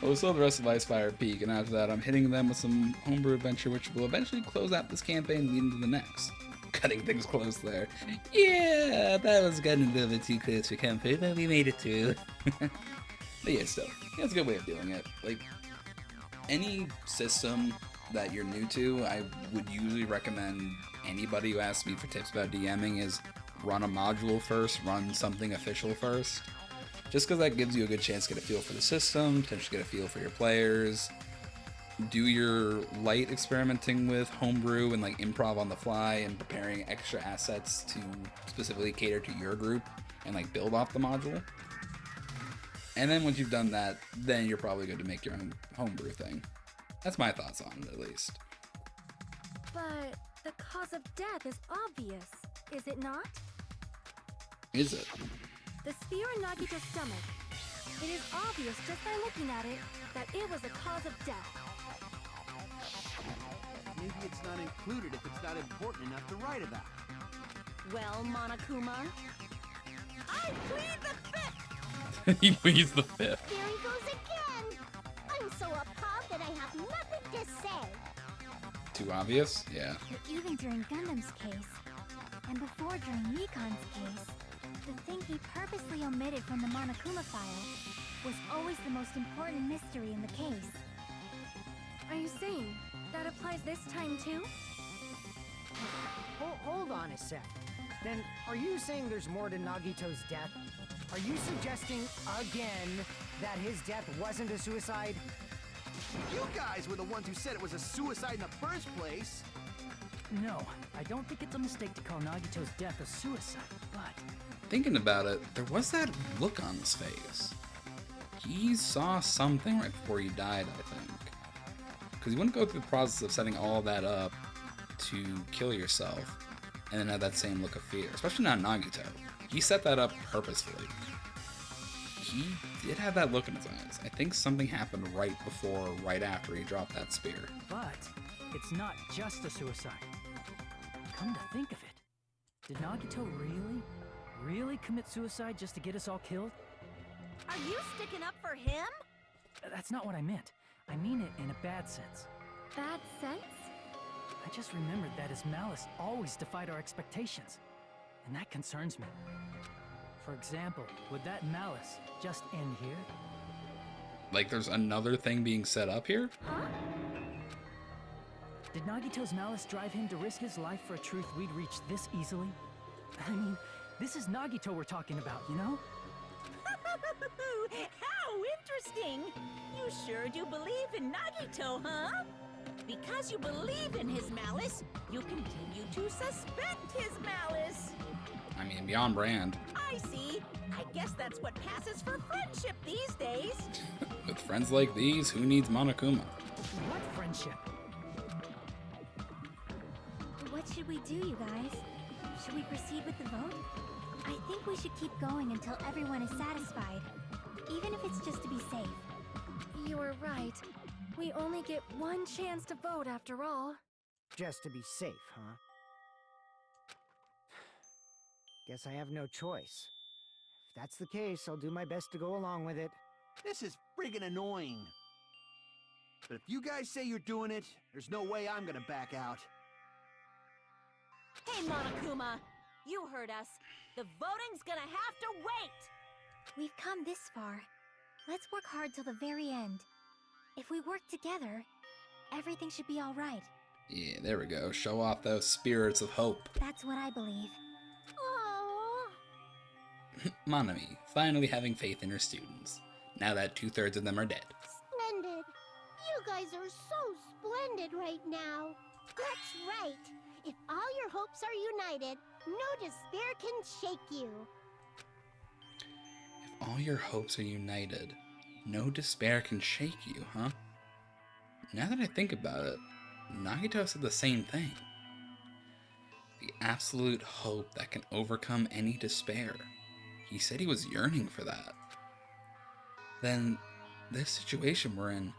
Well, we'll still have the rest of Icefire Peak, and after that, I'm hitting them with some homebrew adventure, which will eventually close out this campaign and lead into the next. Cutting things close there. Yeah, that was getting a little bit too close for comfort, but we made it through. But yeah, still, that's a good way of doing it. Like, any system that you're new to, I would usually recommend anybody who asks me for tips about DMing is run a module first, run something official first. Just because that gives you a good chance to get a feel for the system, potentially get a feel for your players, do your light experimenting with homebrew and like improv on the fly and preparing extra assets to specifically cater to your group and like build off the module. And then once you've done that, then you're probably good to make your own homebrew thing. That's my thoughts on it, at least. But the cause of death is obvious, is it not? Is it? The spear in Nagito's stomach. It is obvious just by looking at it that it was a cause of death. Maybe it's not included if it's not important enough to write about. Well, Monokuma, I plead the fifth. He pleads the fifth. There he goes again! I'm so appalled that I have nothing to say. Too obvious? Yeah. But even during Gundam's case, and before during Mikan's case, the thing he purposely omitted from the Monokuma file was always the most important mystery in the case. Are you saying that applies this time too? Hold on a sec. Then, are you saying there's more to Nagito's death? Are you suggesting, again, that his death wasn't a suicide? You guys were the ones who said it was a suicide in the first place. No, I don't think it's a mistake to call Nagito's death a suicide, but... Thinking about it, there was that look on his face. He saw something right before he died, I think. Because you wouldn't go through the process of setting all that up to kill yourself and then have that same look of fear, especially not Nagito. He set that up purposefully. He did have that look in his eyes. I think something happened right before or right after he dropped that spear. But it's not just a suicide. Come to think of it, did Nagito really commit suicide just to get us all killed? Are you sticking up for him? That's not what I meant. I mean it in a bad sense. Bad sense? I just remembered that his malice always defied our expectations, and that concerns me. For example, would that malice just end here? Like there's another thing being set up here? Huh? Did Nagito's malice drive him to risk his life for a truth we'd reach this easily? I mean, this is Nagito we're talking about, you know? How interesting! You sure do believe in Nagito, huh? Because you believe in his malice, you continue to suspect his malice. I mean, beyond brand. I see. I guess that's what passes for friendship these days. With friends like these, who needs Monokuma? What friendship? What should we do, you guys? Should we proceed with the vote? I think we should keep going until everyone is satisfied, even if it's just to be safe. You're right. We only get one chance to vote after all. Just to be safe, huh? Guess I have no choice. If that's the case, I'll do my best to go along with it. This is friggin' annoying. But if you guys say you're doing it, there's no way I'm gonna back out. hey Monokuma, you heard us. The voting's gonna have to wait. We've come this far. Let's work hard till the very end. If we work together, everything should be all right. Yeah, there we go. Show off those spirits of hope. That's what I believe. Aww. Monami, finally having faith in her students, now that 2/3 of them are dead. Splendid. You guys are so splendid right now. That's right. If all your hopes are united, no despair can shake you. If all your hopes are united, no despair can shake you, huh? Now that I think about it, Nagito said the same thing. The absolute hope that can overcome any despair. He said he was yearning for that. Then, this situation we're in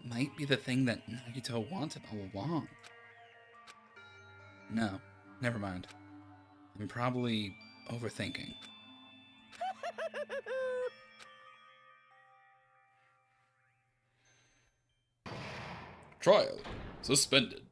might be the thing that Nagito wanted all along. No, never mind. I'm probably overthinking. Trial suspended.